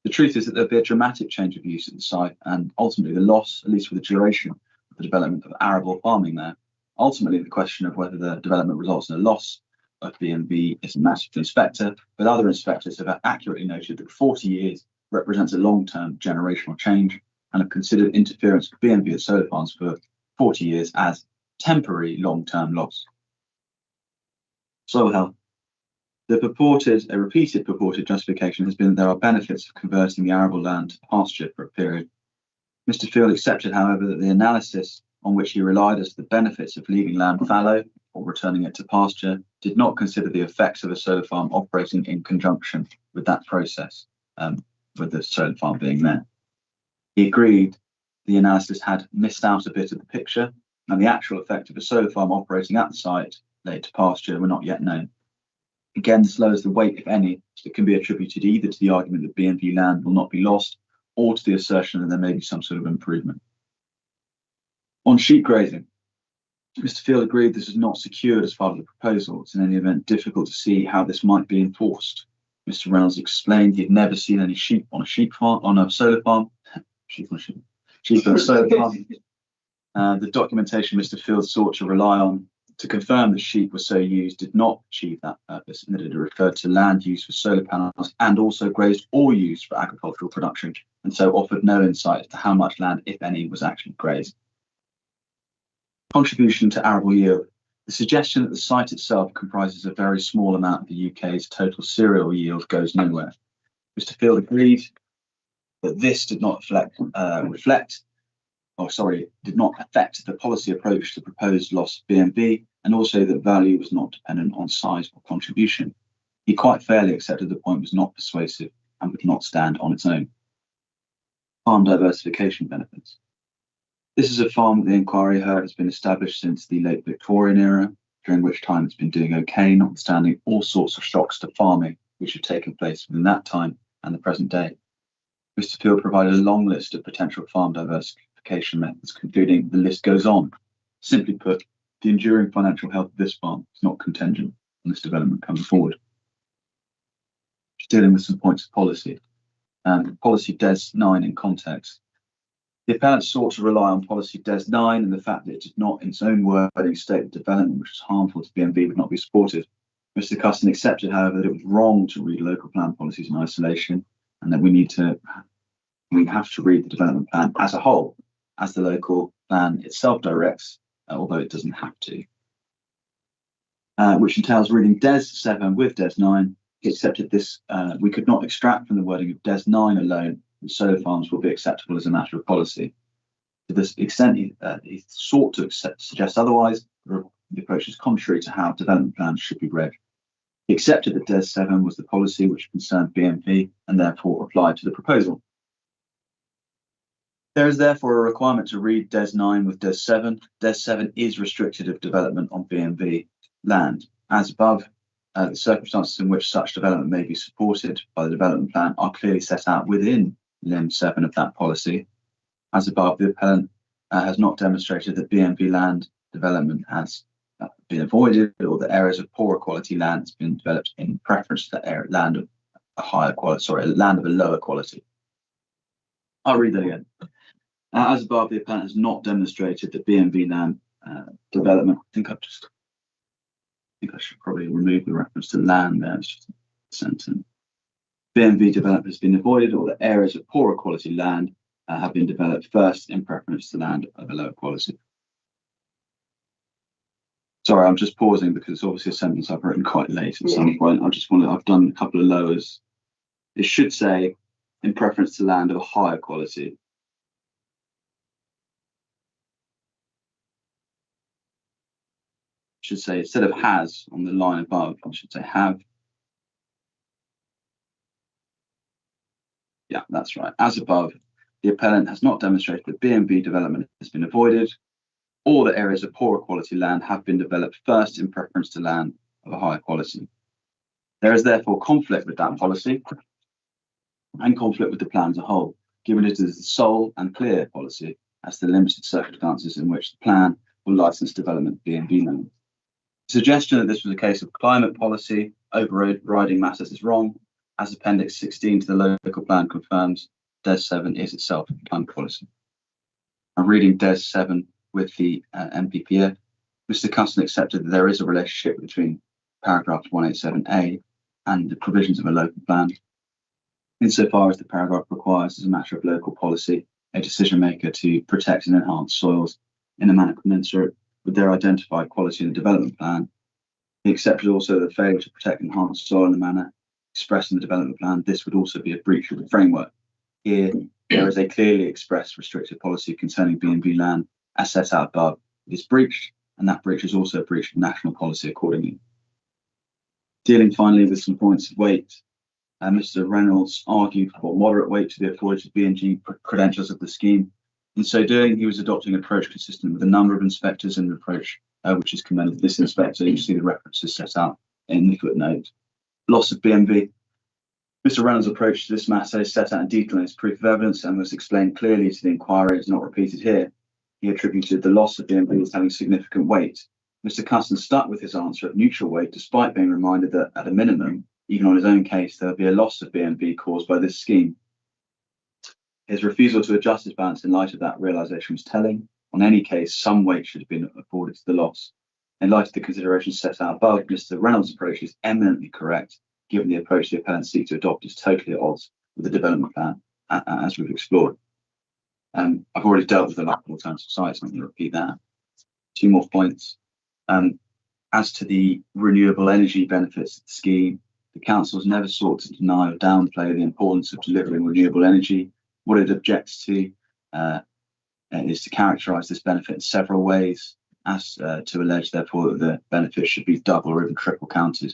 The truth is that there'll be a dramatic change of use at the site, and ultimately the loss, at least for the duration of the development of arable farming there. Ultimately, the question of whether the development results in a loss of BMV is a matter for the inspector, but other inspectors have accurately noted that 40 years represents a long-term generational change and have considered interference with BMV at solar farms for 40 years as temporary long-term loss. Soil health. A repeated purported justification has been that there are benefits of converting the arable land to pasture for a period. Mr. Field accepted, however, that the analysis on which he relied as to the benefits of leaving land fallow or returning it to pasture did not consider the effects of a solar farm operating in conjunction with that process, with the solar farm being there. He agreed the analysis had missed out a bit of the picture, and the actual effect of a solar farm operating at the site laid to pasture were not yet known. Again, this lowers the weight, if any, that can be attributed either to the argument that BMV land will not be lost, or to the assertion that there may be some sort of improvement. On sheep grazing, Mr. Field agreed this is not secured as part of the proposal. It's in any event difficult to see how this might be enforced. Mr. Reynolds explained he'd never seen any sheep on a solar farm. Sheep on a solar farm. The documentation Mr. Field sought to rely on to confirm that sheep were so used did not achieve that purpose, and that it referred to land used for solar panels and also grazed or used for agricultural production, and so offered no insight as to how much land, if any, was actually grazed. Contribution to arable yield. The suggestion that the site itself comprises a very small amount of the UK's total cereal yield goes nowhere. Mr. Field agreed that this did not did not affect the policy approach to proposed loss of BMV, and also that value was not dependent on size or contribution. He quite fairly accepted the point was not persuasive and would not stand on its own. Farm diversification benefits. This is a farm that the inquiry heard has been established since the late Victorian era, during which time it's been doing okay, notwithstanding all sorts of shocks to farming which have taken place within that time and the present day. Mr. Field provided a long list of potential farm diversification methods, concluding the list goes on. Simply put, the enduring financial health of this farm is not contingent on this development coming forward. Just dealing with some points of policy. Policy DES 9 in context. The appellant sought to rely on policy DES 9 and the fact that it did not, in its own wording, state that development which was harmful to BMV would not be supported. Mr. Custon accepted, however, that it was wrong to read local plan policies in isolation, and that we have to read the development plan as a whole, as the local plan itself directs, although it doesn't have to. Which entails reading DES 7 with DES 9. He accepted this. We could not extract from the wording of DES 9 alone that solar farms will be acceptable as a matter of policy. To this extent, he sought to suggest otherwise. The approach is contrary to how development plans should be read. He accepted that DES 7 was the policy which concerned BMV and therefore applied to the proposal. There is therefore a requirement to read DES 9 with DES 7. DES 7 is restricted of development on BMV land. As above, the circumstances in which such development may be supported by the development plan are clearly set out within Lim 7 of that policy. As above, the appellant has not demonstrated that BMV land development has been avoided, or that areas of poorer quality land has been developed in preference to land of a higher quality, land of a lower quality. I'll read that again. As above, the appellant has not demonstrated that BMV land development. I think I should probably remove the reference to land there. It's just a sentence. B&B development has been avoided, or the areas of poorer quality land have been developed first in preference to land of a lower quality. Sorry, I'm just pausing because it's obviously a sentence I've written quite late at some point. I've done a couple of lowers. It should say in preference to land of a higher quality. It should say, instead of has on the line above, I should say have. Yeah, that's right. As above, the appellant has not demonstrated that B&B development has been avoided, or that areas of poorer quality land have been developed first in preference to land of a higher quality. There is therefore conflict with that policy and conflict with the plan as a whole, given it is the sole and clear policy as to the limited circumstances in which the plan will license development B&B land. The suggestion that this was a case of climate policy overriding matters is wrong, as Appendix 16 to the local plan confirms. DES 7 is itself a climate policy. I'm reading DES 7 with the MPPF. Mr. Custon accepted that there is a relationship between paragraph 187A and the provisions of a local plan, insofar as the paragraph requires, as a matter of local policy, a decision maker to protect and enhance soils in a manner commensurate with their identified quality in the development plan. He accepted also that failure to protect and enhance soil in a manner expressed in the development plan, this would also be a breach of the framework. Here, there is a clearly expressed restricted policy concerning B&B land as set out above. It is breached, and that breach is also a breach of national policy accordingly. Dealing finally with some points of weight, Mr. Reynolds argued for moderate weight to be afforded to B&G credentials of the scheme. In so doing, he was adopting an approach consistent with the number of inspectors in the approach, which is commended. This inspector, you see the references set out in the footnote. Loss of B&B. Mr. Reynolds' approach to this matter is set out in detail in his proof of evidence and was explained clearly to the inquiry. It's not repeated here. He attributed the loss of B&B as having significant weight. Mr. Custon stuck with his answer of neutral weight, despite being reminded that, at a minimum, even on his own case, there would be a loss of B&B caused by this scheme. His refusal to adjust his balance in light of that realisation was telling. On any case, some weight should have been afforded to the loss. In light of the considerations set out above, Mr. Reynolds' approach is eminently correct, given the approach the appellant seeks to adopt is totally at odds with the development plan, as we've explored. I've already dealt with the lack of alternative sites, I'm going to repeat that. Two more points. As to the renewable energy benefits of the scheme, the council has never sought to deny or downplay the importance of delivering renewable energy. What it objects to is to characterise this benefit in several ways, as to allege, therefore, that the benefits should be double or even triple counted.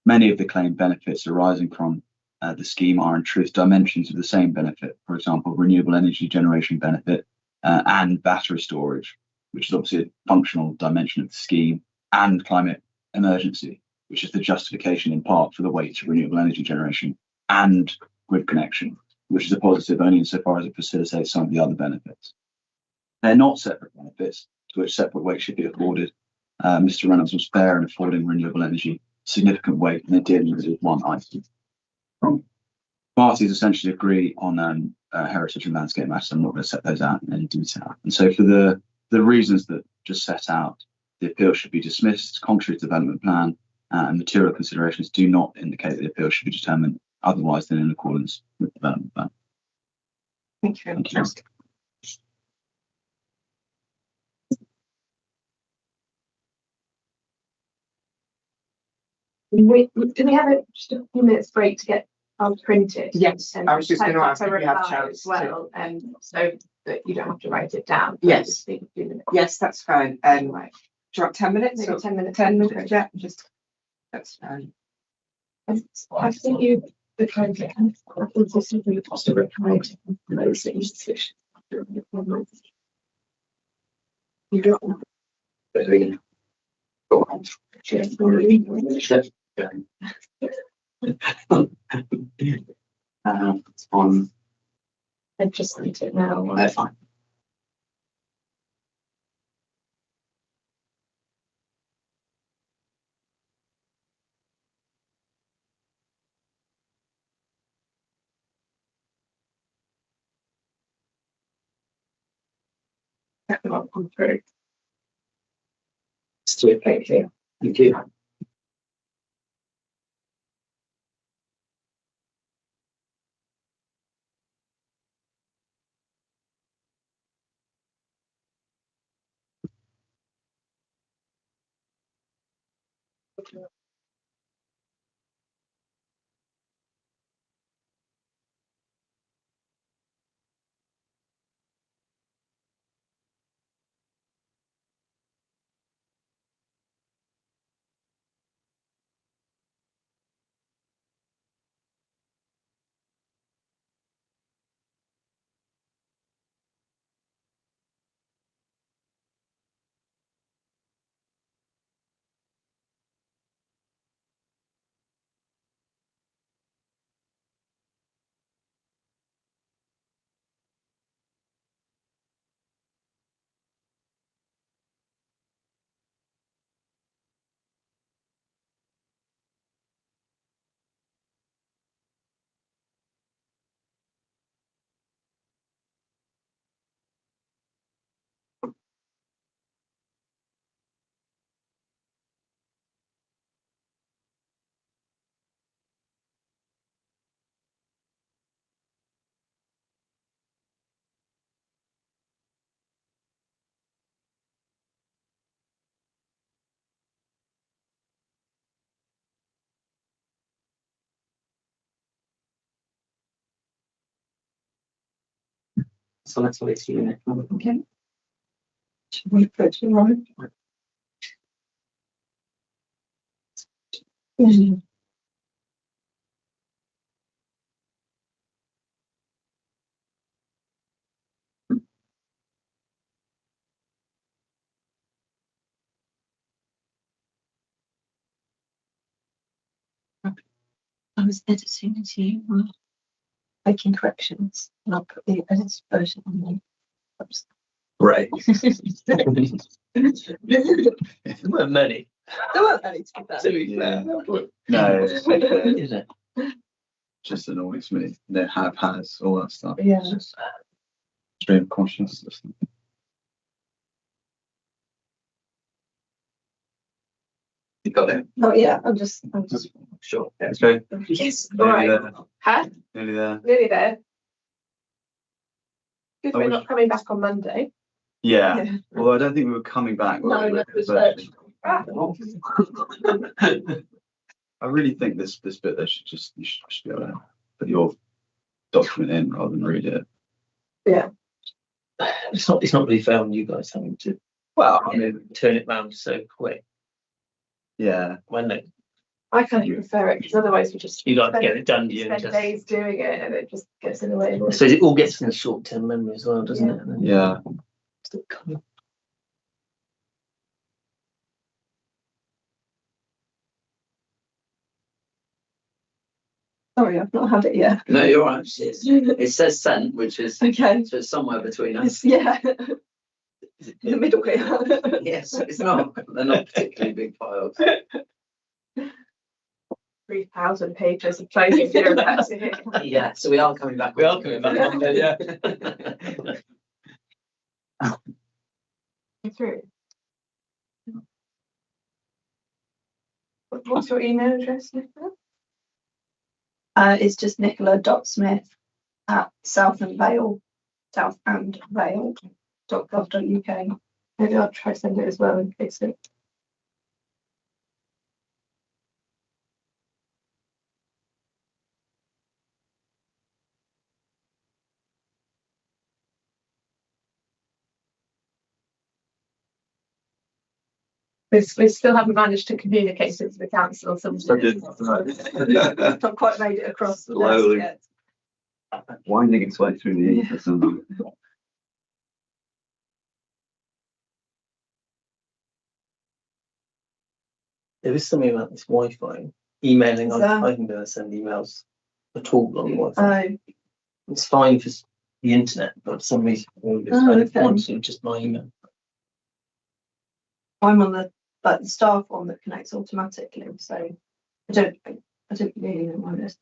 Many of the claimed benefits arising from the scheme are in truth dimensions of the same benefit. For example, renewable energy generation benefit and battery storage, which is obviously a functional dimension of the scheme, and climate emergency, which is the justification in part for the weight of renewable energy generation, and grid connection, which is a positive only insofar as it facilitates some of the other benefits. They're not separate benefits to which separate weight should be afforded. Mr. Reynolds was fair in affording renewable energy significant weight, and they're dealing with one item. Parties essentially agree on heritage and landscape matters. I'm not going to set those out in any detail. And so for the reasons that just set out, the appeal should be dismissed. It's contrary to the development plan, and material considerations do not indicate that the appeal should be determined otherwise than in accordance with the development plan. Thank you. Thank you. Can we have just a few minutes break to get printed? Yes, I was just going to ask if you have a reply chance as well, so that you don't have to write it down. Yes. Just speak a few minutes. Yes, that's fine. Right. Do you want 10 minutes? Maybe Or 10 minutes. 10 minutes, yeah, just, that's fine. I think you, the kind of, I think this is really just a reply to those that you switch. You don't want to go on. On I just need it now. fine. That will come through. Thank you. Thank you. So let's wait till you. Okay. Should we put it right? Mhm. I was editing as you were making corrections, and I'll put the edited version on the website. Right. There weren't many. There weren't many to be fair. To be fair. No, Is it? just annoys me. They have, has, all that stuff. Yeah. It's just, Stream of consciousness. you got it. Oh yeah, I'm just Sure. Okay, yes. nearly All right. there. Huh? Nearly there. Nearly there. Good, I we're wish- not coming back on Monday. Yeah. Although I don't think we were coming back. were No, we? no, it was Virtually. Ah. I really think this bit there should just you should be able to put your document in rather than read it. Yeah. It's not really fair on you guys having to Well, I mean, turn it round so quick. yeah. When they, I kind of prefer it because otherwise we just you got to get it done. You spend just, days doing it and it just gets in the way. I suppose it all gets in the short-term memory as well, doesn't it? And then Yeah. still coming. Sorry, I've not had it yet. No, you're right. It says sent, which is Okay. so it's somewhere between us. Yeah. In the middle here. Yes, it's not. They're not particularly big files. 3,000 pages of closing bureaucrats here. Yeah, so we are coming back. We are coming back on there, yeah. Through. What's your email address, Nicola? It's just nicola.smith@southandvale.gov.uk. Maybe I'll try to send it as well in case it. We still haven't managed to communicate it to the council. Not quite made it across the desk Slowly. yet. Winding its way through the ether somehow. There is something about this Wi-Fi emailing. Is there? I can go and send emails at all on the Wi-Fi. Oh, It's fine for the internet, but for some reason it's Oh, kind of okay. wants to just my email. I'm on the staff one that connects automatically, so I don't really know why this.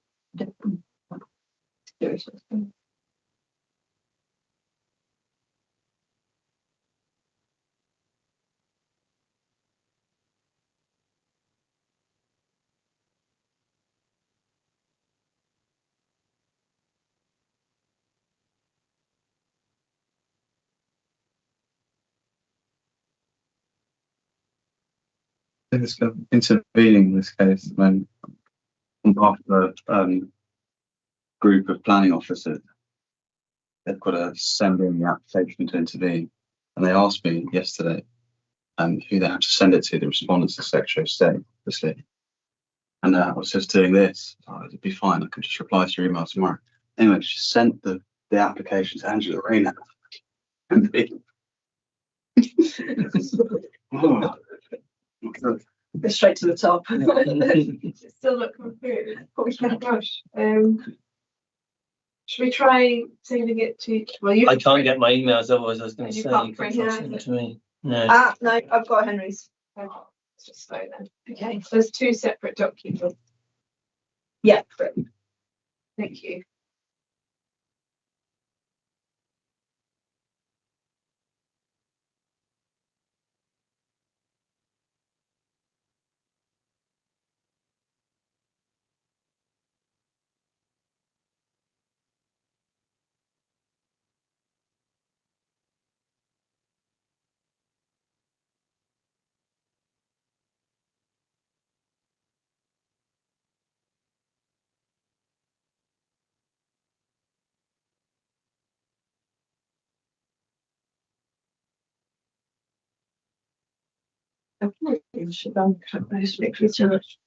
This intervening in this case when on behalf of the group of planning officers, they've got to send in the application to intervene, and they asked me yesterday who they have to send it to. The respondents, the Secretary of State, obviously. And I was just doing this. Oh, it'd be fine. I could just reply to your email tomorrow. Anyway, she sent the application to Angela Rayner. And Go straight to the top. It's still not come through. Probably can't rush. Should we try sending it to? Well, you. I can't get my emails, otherwise I was going to You say can't you print can it send it either. to me. No. No, I've got Henry's. Oh, it's just slow then. Okay, so there's two separate documents. Yeah, great. Thank you. Okay, should I cut those charge?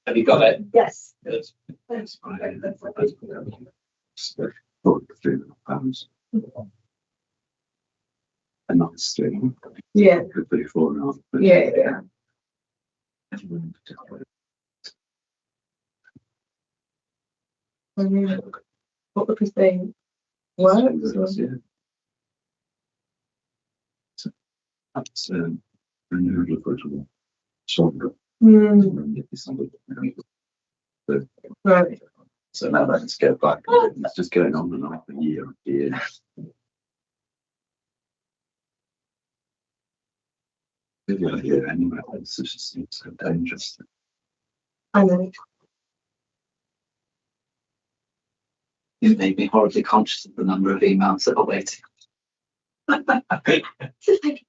Have you got it? Yes. Yes. Thanks. A nice thing. Yeah. Could be 4.5. Yeah. What because they works? Or? That's renewable approachable. Stronger. Right. So now let's go back. It's just going on and on for year after year. Yeah, anyway, it's just so dangerous. I know. You've made me horribly conscious of the number of emails that are waiting. It's like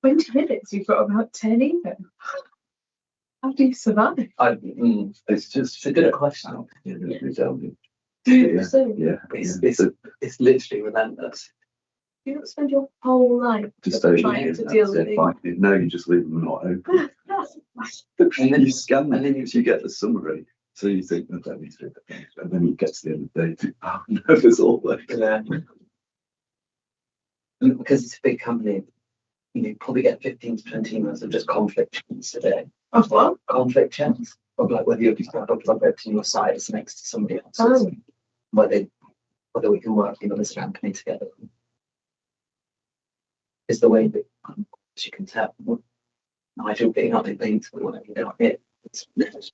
20 minutes, you've got about 10 even. How do you survive? It's just It's a good question. Yeah, resounding. Yeah. So, Yeah, It's literally relentless. you don't spend your whole life just over trying here. to deal with No, you just leave them not open. And then You scan them, and then you get the summary. So you think, oh, let me do that. And then you get to the end of the day, you think, oh no, there's all there. Yeah. And because it's a big company, you probably get 15 to 20 emails of just conflict chats a day. Oh, what? Conflict chats of like whether you're opening your site is next to somebody else's, Oh. whether we can work in this company together. Is the way that, as you can tell, Nigel being up in things, whatever you know, it's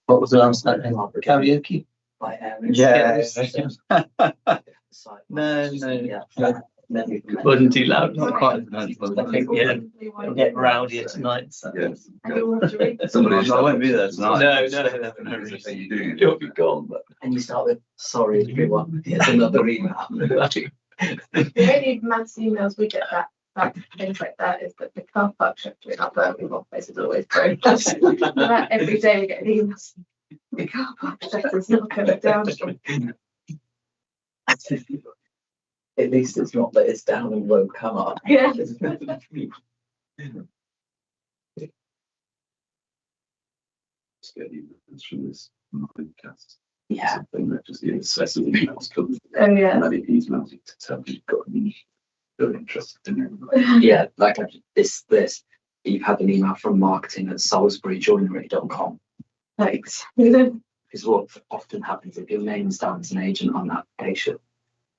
What was the last night? Karaoke? by areas. Yeah. Site. No. Yeah. Then we can Wasn't too loud. Not quite. I I think, yeah, it'll get rowdier tonight. So. Yes. And you'll have to read. Somebody I won't be there tonight. No. You do. You'll be gone. But and you start with sorry everyone. Here's another email. The only mass emails we get back things like that is that the car park sector in our Birmingham office is always very that every day we get an email. The car park sector is not going down. At least it's not that it's down and won't come up. Yeah. Get emails from this podcast. Yeah. Something that just the incessant emails come. Oh yeah. And then it emails you to tell you've got you're interested in it. Yeah, like this. You've had an email from marketing at salisburyjoinery.com. Thanks. Because what often happens if your name's down as an agent on that application,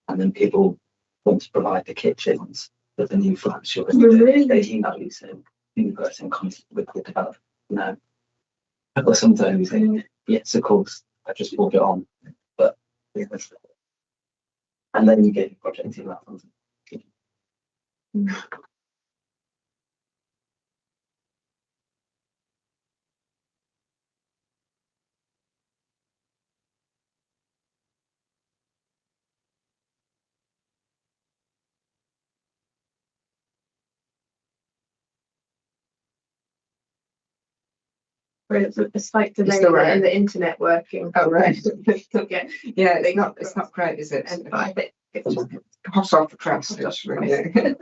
and then people want to provide the kitchens for the new flats, Really? they email you saying, "New person contact with the developer." No. Or sometimes, yes, of course, I just brought it on, but yeah, and then you get your project email. There's a slight delay still right. in the internet working. Oh, right. Yeah. Yeah, it's not great, is it? And I think it's just Hot off the press, literally. Yeah.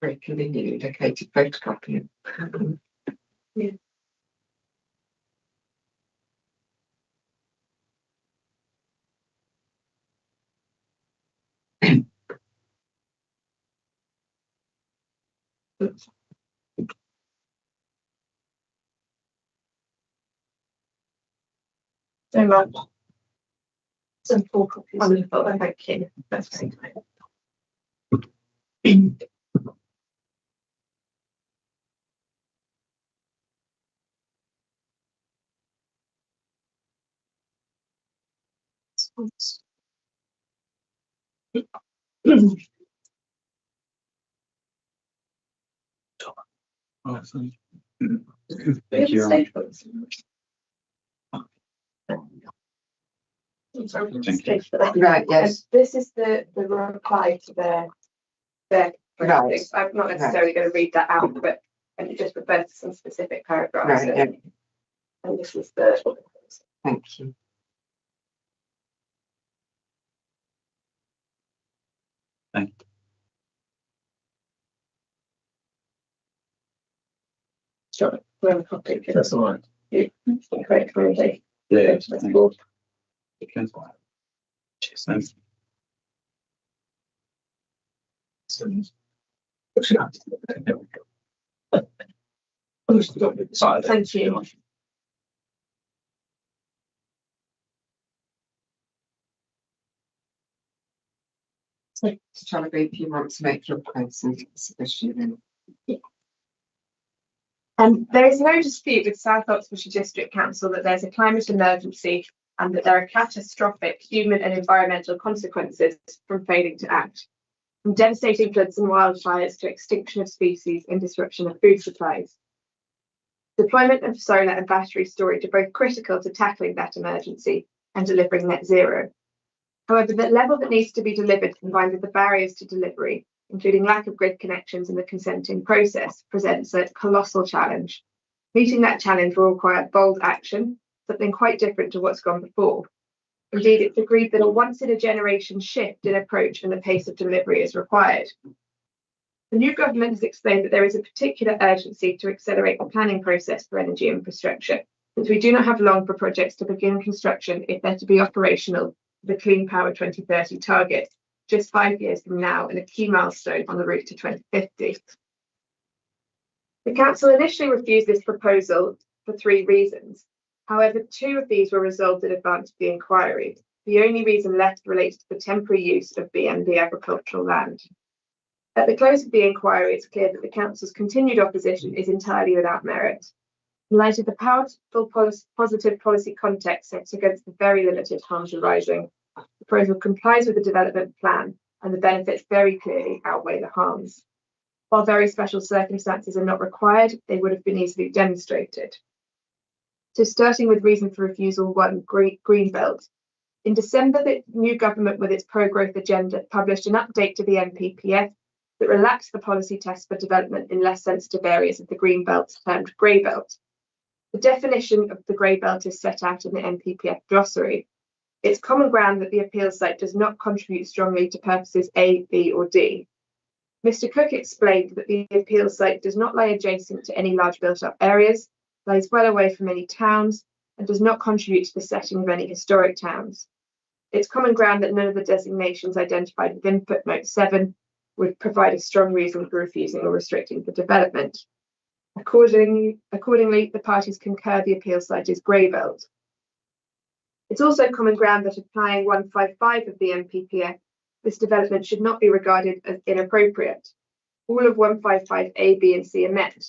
Very conveniently located photocopy. Yeah. so much. Some full copies. Wonderful, thank you. That's very kind. Awesome. We Thank have you. a stage books. I'm sorry, Thank you. stage for that. Right, yes. This is the reply to their Right. things. I'm not necessarily going to read that out, but and it just refers to some specific paragraphs. Right, yeah. And this is the Thank you. Thank you. Sure, we have a copy. That's all right. Great, really. Yeah, That's thank cool. you. Cheers, thanks. There we go. Thank you. So, trying to be if you want to make your points and submission. There is no dispute with South Oxfordshire District Council that there's a climate emergency and that there are catastrophic human and environmental consequences from failing to act, from devastating floods and wildfires to extinction of species and disruption of food supplies. Deployment of solar and battery storage are both critical to tackling that emergency and delivering net zero. However, the level that needs to be delivered, combined with the barriers to delivery, including lack of grid connections in the consenting process, presents a colossal challenge. Meeting that challenge will require bold action, something quite different to what's gone before. Indeed, it's agreed that a once-in-a-generation shift in approach and the pace of delivery is required. The new government has explained that there is a particular urgency to accelerate the planning process for energy infrastructure, since we do not have long for projects to begin construction if they're to be operational with the Clean Power 2030 target, just 5 years from now, and a key milestone on the route to 2050. The council initially refused this proposal for 3 reasons. However, 2 of these were resolved in advance of the inquiry. The only reason left relates to the temporary use of BNB agricultural land. At the close of the inquiry, it's clear that the council's continued opposition is entirely without merit. In light of the powerful positive policy context set against the very limited harms arising, the proposal complies with the development plan and the benefits very clearly outweigh the harms. While very special circumstances are not required, they would have been easily demonstrated. So starting with reason for refusal 1, Greenbelt. In December, the new government with its pro-growth agenda published an update to the NPPF that relaxed the policy test for development in less sensitive areas of the Greenbelt termed grey belt. The definition of the grey belt is set out in the NPPF glossary. It's common ground that the appeal site does not contribute strongly to purposes A, B or D. Mr. Cook explained that the appeal site does not lie adjacent to any large built-up areas, lies well away from any towns, and does not contribute to the setting of any historic towns. It's common ground that none of the designations identified within footnote 7 would provide a strong reason for refusing or restricting the development. Accordingly, the parties concur the appeal site is grey belt. It's also common ground that applying 155 of the NPPF, this development should not be regarded as inappropriate. All of 155 A, B and C are met.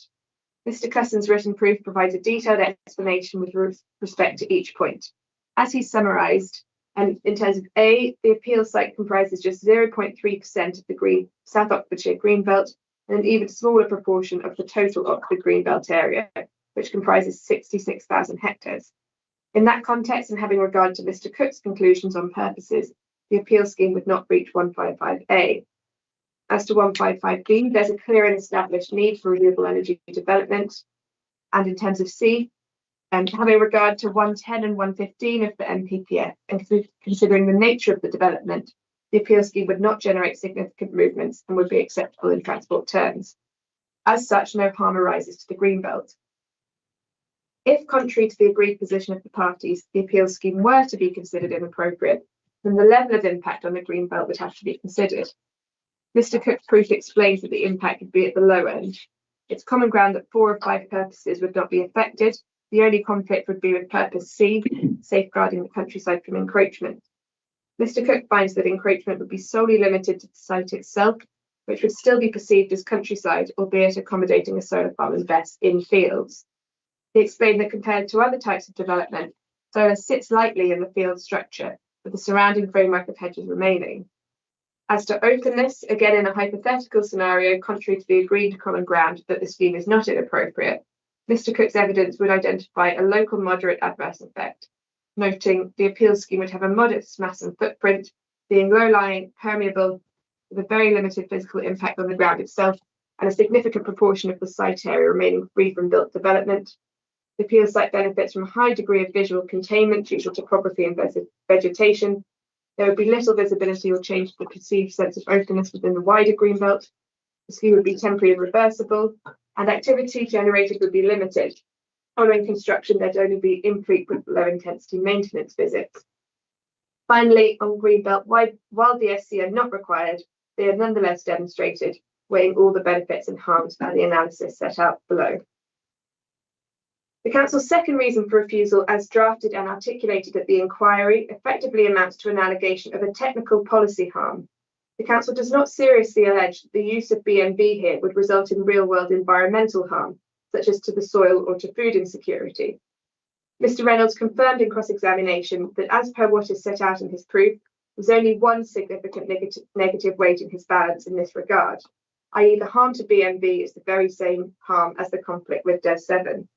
Mr. Cussen's written proof provides a detailed explanation with respect to each point. As he summarised, and in terms of A, the appeal site comprises just 0.3% of the South Oxfordshire Greenbelt and an even smaller proportion of the total Oxford Greenbelt area, which comprises 66,000 hectares. In that context, and having regard to Mr. Cook's conclusions on purposes, the appeal scheme would not reach 155A. As to 155B, there's a clear and established need for renewable energy development. And in terms of C, having regard to 110 and 115 of the NPPF and considering the nature of the development, the appeal scheme would not generate significant movements and would be acceptable in transport terms. As such, no harm arises to the Greenbelt. If, contrary to the agreed position of the parties, the appeal scheme were to be considered inappropriate, then the level of impact on the Greenbelt would have to be considered. Mr. Cook's proof explains that the impact would be at the low end. It's common ground that 4 of 5 purposes would not be affected. The only conflict would be with purpose C, safeguarding the countryside from encroachment. Mr. Cook finds that encroachment would be solely limited to the site itself, which would still be perceived as countryside, albeit accommodating a solar farm in fields. He explained that compared to other types of development, solar sits lightly in the field structure, with the surrounding framework of hedges remaining. As to openness, again in a hypothetical scenario, contrary to the agreed common ground that the scheme is not inappropriate, Mr. Cook's evidence would identify a local moderate adverse effect, noting the appeal scheme would have a modest mass and footprint, being low-lying, permeable, with a very limited physical impact on the ground itself, and a significant proportion of the site area remaining free from built development. The appeal site benefits from a high degree of visual containment due to topography and vegetation. There would be little visibility or change to the perceived sense of openness within the wider Greenbelt. The scheme would be temporary and reversible, and activity generated would be limited. Following construction, there'd only be infrequent low-intensity maintenance visits. Finally, on Greenbelt, while DSC are not required, they are nonetheless demonstrated, weighing all the benefits and harms by the analysis set out below. The Council's second reason for refusal, as drafted and articulated at the inquiry, effectively amounts to an allegation of a technical policy harm. The Council does not seriously allege that the use of BMB here would result in real-world environmental harm, such as to the soil or to food insecurity. Mr. Reynolds confirmed in cross-examination that, as per what is set out in his proof, there's only one significant negative weight in his balance in this regard, i.e. the harm to BMB is the very same harm as the conflict with DES 7.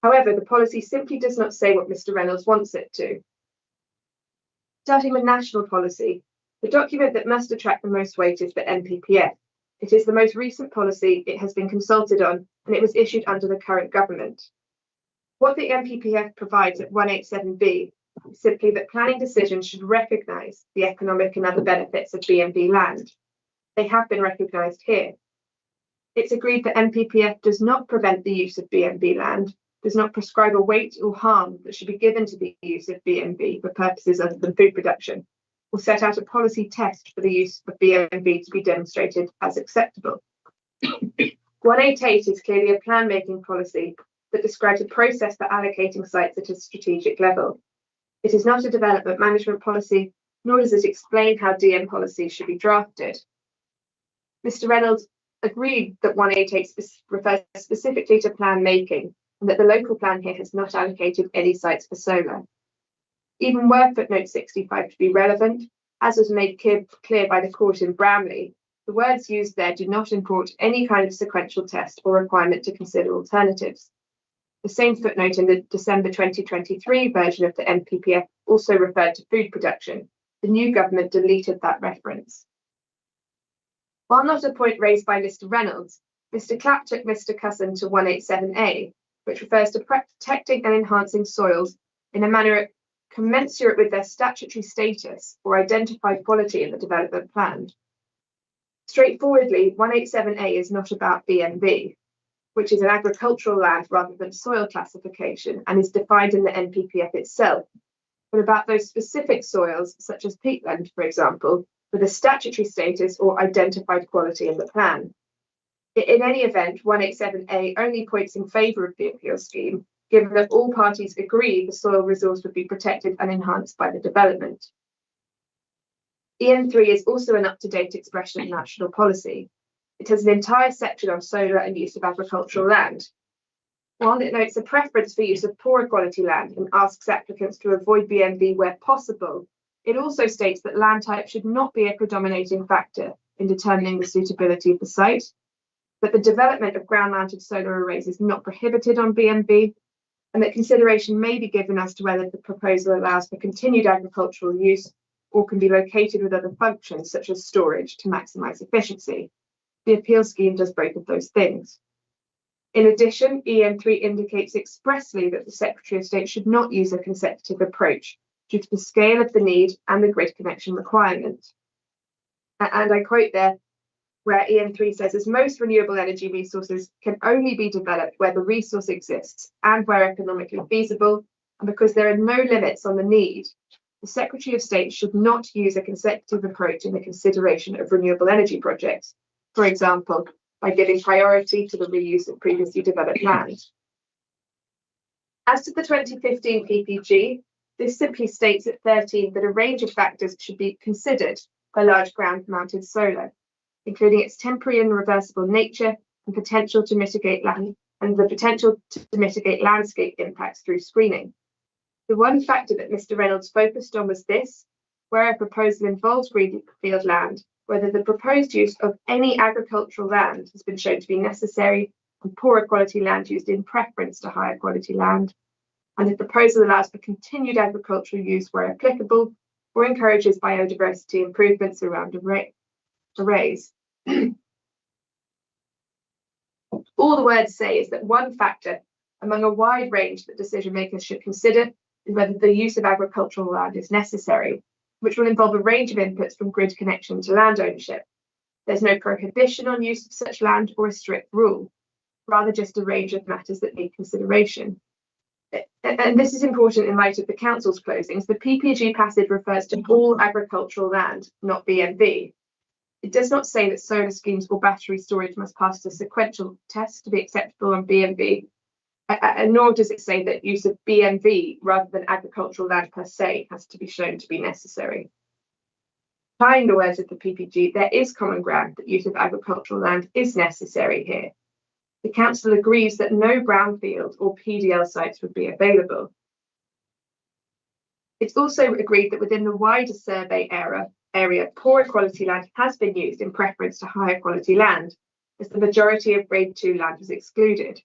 However, the policy simply does not say what Mr. Reynolds wants it to. Starting with national policy, the document that must attract the most weight is the NPPF. It is the most recent policy, it has been consulted on, and it was issued under the current government. What the NPPF provides at 187B is simply that planning decisions should recognise the economic and other benefits of BMB land. They have been recognised here. It's agreed that NPPF does not prevent the use of BMB land, does not prescribe a weight or harm that should be given to the use of BMB for purposes other than food production, or set out a policy test for the use of BMB to be demonstrated as acceptable. 188 is clearly a plan-making policy that describes a process for allocating sites at a strategic level. It is not a development management policy, nor does it explain how DM policies should be drafted. Mr. Reynolds agreed that 188 refers specifically to plan making, and that the local plan here has not allocated any sites for solar. Even were footnote 65 to be relevant, as was made clear by the court in Bramley, the words used there do not import any kind of sequential test or requirement to consider alternatives. The same footnote in the December 2023 version of the NPPF also referred to food production. The new government deleted that reference. While not a point raised by Mr. Reynolds, Mr. Clapp took Mr. Cusson to 187A, which refers to protecting and enhancing soils in a manner commensurate with their statutory status or identified quality in the development plan. Straightforwardly, 187A is not about BMB, which is an agricultural land rather than soil classification and is defined in the NPPF itself, but about those specific soils, such as peatland, for example, with a statutory status or identified quality in the plan. In any event, 187A only points in favour of the appeal scheme, given that all parties agree the soil resource would be protected and enhanced by the development. EN3 is also an up-to-date expression of national policy. It has an entire section on solar and use of agricultural land. While it notes a preference for use of poorer quality land and asks applicants to avoid BMB where possible, it also states that land type should not be a predominating factor in determining the suitability of the site, that the development of ground-mounted solar arrays is not prohibited on BMB, and that consideration may be given as to whether the proposal allows for continued agricultural use or can be located with other functions such as storage to maximise efficiency. The appeal scheme does both of those things. In addition, EM3 indicates expressly that the Secretary of State should not use a consecutive approach due to the scale of the need and the grid connection requirement. And I quote there, where EM3 says, as most renewable energy resources can only be developed where the resource exists and where economically feasible, and because there are no limits on the need, the Secretary of State should not use a consecutive approach in the consideration of renewable energy projects, for example, by giving priority to the reuse of previously developed land. As to the 2015 PPG, this simply states at 13 that a range of factors should be considered for large ground-mounted solar, including its temporary and reversible nature and potential to mitigate landscape impacts through screening. The one factor that Mr. Reynolds focused on was this: where a proposal involves greenfield land, whether the proposed use of any agricultural land has been shown to be necessary and poorer quality land used in preference to higher quality land, and the proposal allows for continued agricultural use where applicable or encourages biodiversity improvements around arrays. All the words say is that one factor among a wide range that decision makers should consider is whether the use of agricultural land is necessary, which will involve a range of inputs from grid connection to land ownership. There's no prohibition on use of such land or a strict rule, rather just a range of matters that need consideration. And this is important in light of the Council's closings. The PPG passage refers to all agricultural land, not BMV. It does not say that solar schemes or battery storage must pass a sequential test to be acceptable on BMV, and nor does it say that use of BMV rather than agricultural land per se has to be shown to be necessary. Applying the words of the PPG, there is common ground that use of agricultural land is necessary here. The Council agrees that no brownfield or PDL sites would be available. It's also agreed that within the wider survey area, poorer quality land has been used in preference to higher quality land, as the majority of grade 2 land was excluded.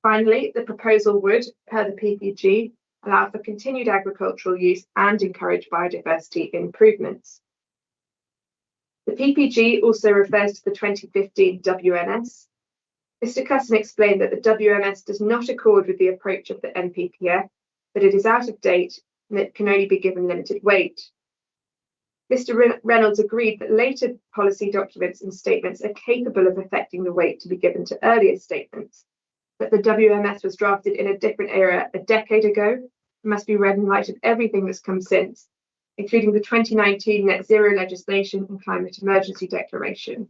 Finally, the proposal would, per the PPG, allow for continued agricultural use and encourage biodiversity improvements. The PPG also refers to the 2015 WMS. Mr. Cusson explained that the WMS does not accord with the approach of the NPPF, but it is out of date and it can only be given limited weight. Mr. Reynolds agreed that later policy documents and statements are capable of affecting the weight to be given to earlier statements, but the WMS was drafted in a different era a decade ago and must be read in light of everything that's come since, including the 2019 net zero legislation and climate emergency declaration.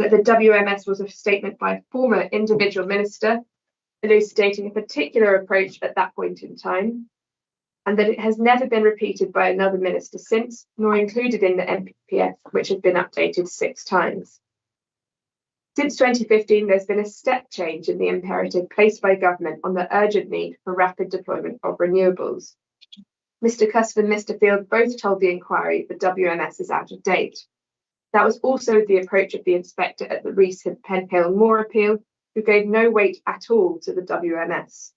That the WMS was a statement by a former individual minister elucidating a particular approach at that point in time, and that it has never been repeated by another minister since, nor included in the NPPF, which has been updated 6 times. Since 2015, there's been a step change in the imperative placed by government on the urgent need for rapid deployment of renewables. Mr. Cusson and Mr. Field both told the inquiry the WMS is out of date. That was also the approach of the inspector at the recent Penhill Moor appeal, who gave no weight at all to the WMS.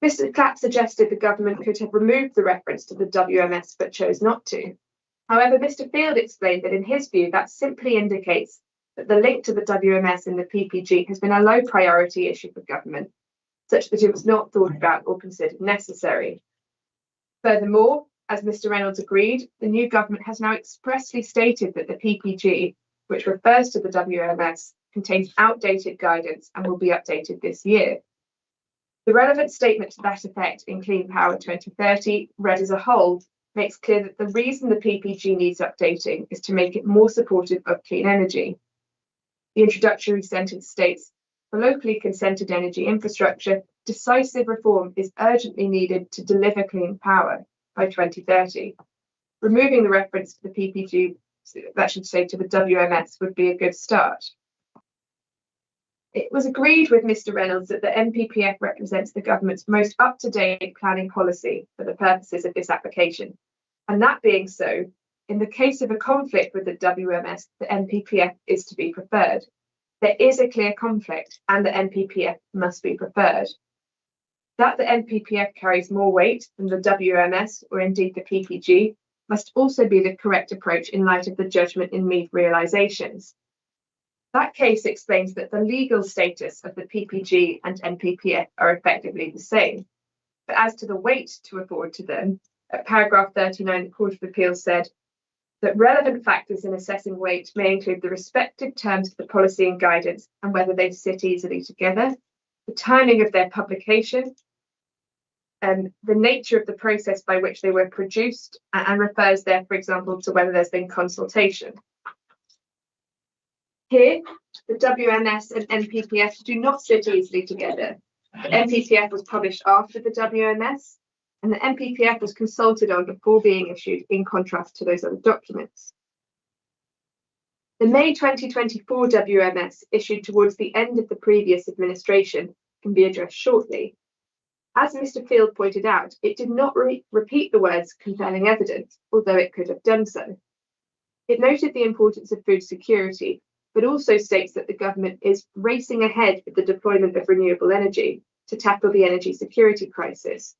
Mr. Clapp suggested the government could have removed the reference to the WMS but chose not to. However, Mr. Field explained that in his view that simply indicates that the link to the WMS in the PPG has been a low priority issue for government, such that it was not thought about or considered necessary. Furthermore, as Mr. Reynolds agreed, the new government has now expressly stated that the PPG, which refers to the WMS, contains outdated guidance and will be updated this year. The relevant statement to that effect in Clean Power 2030, read as a whole, makes clear that the reason the PPG needs updating is to make it more supportive of clean energy. The introductory sentence states, for locally consented energy infrastructure, decisive reform is urgently needed to deliver clean power by 2030. Removing the reference to the PPG, that should say to the WMS, would be a good start. It was agreed with Mr. Reynolds that the NPPF represents the government's most up-to-date planning policy for the purposes of this application. And that being so, in the case of a conflict with the WMS, the NPPF is to be preferred. There is a clear conflict and the NPPF must be preferred. That the NPPF carries more weight than the WMS or indeed the PPG must also be the correct approach in light of the judgment in Meath realisations. That case explains that the legal status of the PPG and NPPF are effectively the same. But as to the weight to afford to them, at paragraph 39, the Court of Appeal said that relevant factors in assessing weight may include the respective terms of the policy and guidance and whether they sit easily together, the timing of their publication, the nature of the process by which they were produced, and refers there, for example, to whether there's been consultation. Here, the WMS and NPPF do not sit easily together. The NPPF was published after the WMS, and the NPPF was consulted on before being issued, in contrast to those other documents. The May 2024 WMS, issued towards the end of the previous administration, can be addressed shortly. As Mr. Field pointed out, it did not repeat the words compelling evidence, although it could have done so. It noted the importance of food security, but also states that the government is racing ahead with the deployment of renewable energy to tackle the energy security crisis,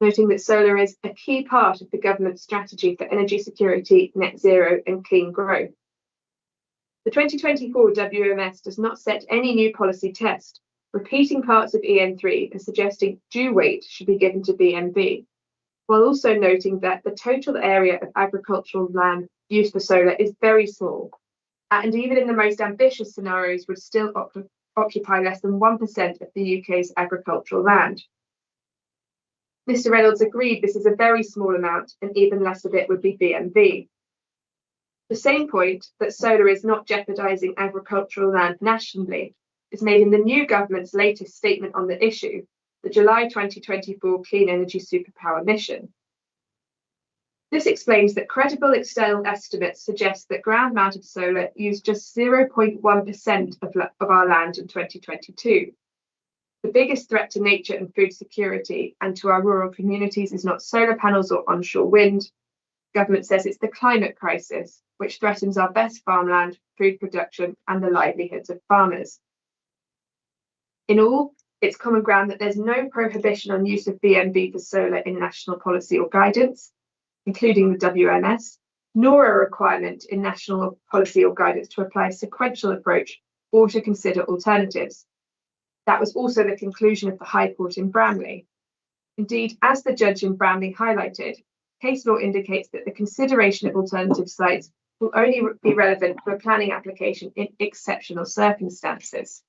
noting that solar is a key part of the government's strategy for energy security, net zero and clean growth. The 2024 WMS does not set any new policy test, repeating parts of EN3 and suggesting due weight should be given to BMV, while also noting that the total area of agricultural land used for solar is very small, and even in the most ambitious scenarios would still occupy less than 1% of the UK's agricultural land. Mr. Reynolds agreed this is a very small amount, and even less of it would be BMV. The same point, that solar is not jeopardising agricultural land nationally, is made in the new government's latest statement on the issue, the July 2024 Clean Energy Superpower Mission. This explains that credible external estimates suggest that ground-mounted solar used just 0.1% of our land in 2022. The biggest threat to nature and food security and to our rural communities is not solar panels or onshore wind. Government says it's the climate crisis, which threatens our best farmland, food production, and the livelihoods of farmers. In all, it's common ground that there's no prohibition on use of BMV for solar in national policy or guidance, including the WMS, nor a requirement in national policy or guidance to apply a sequential approach or to consider alternatives. That was also the conclusion of the High Court in Bramley. Indeed, as the judge in Bramley highlighted, case law indicates that the consideration of alternative sites will only be relevant for a planning application in exceptional circumstances.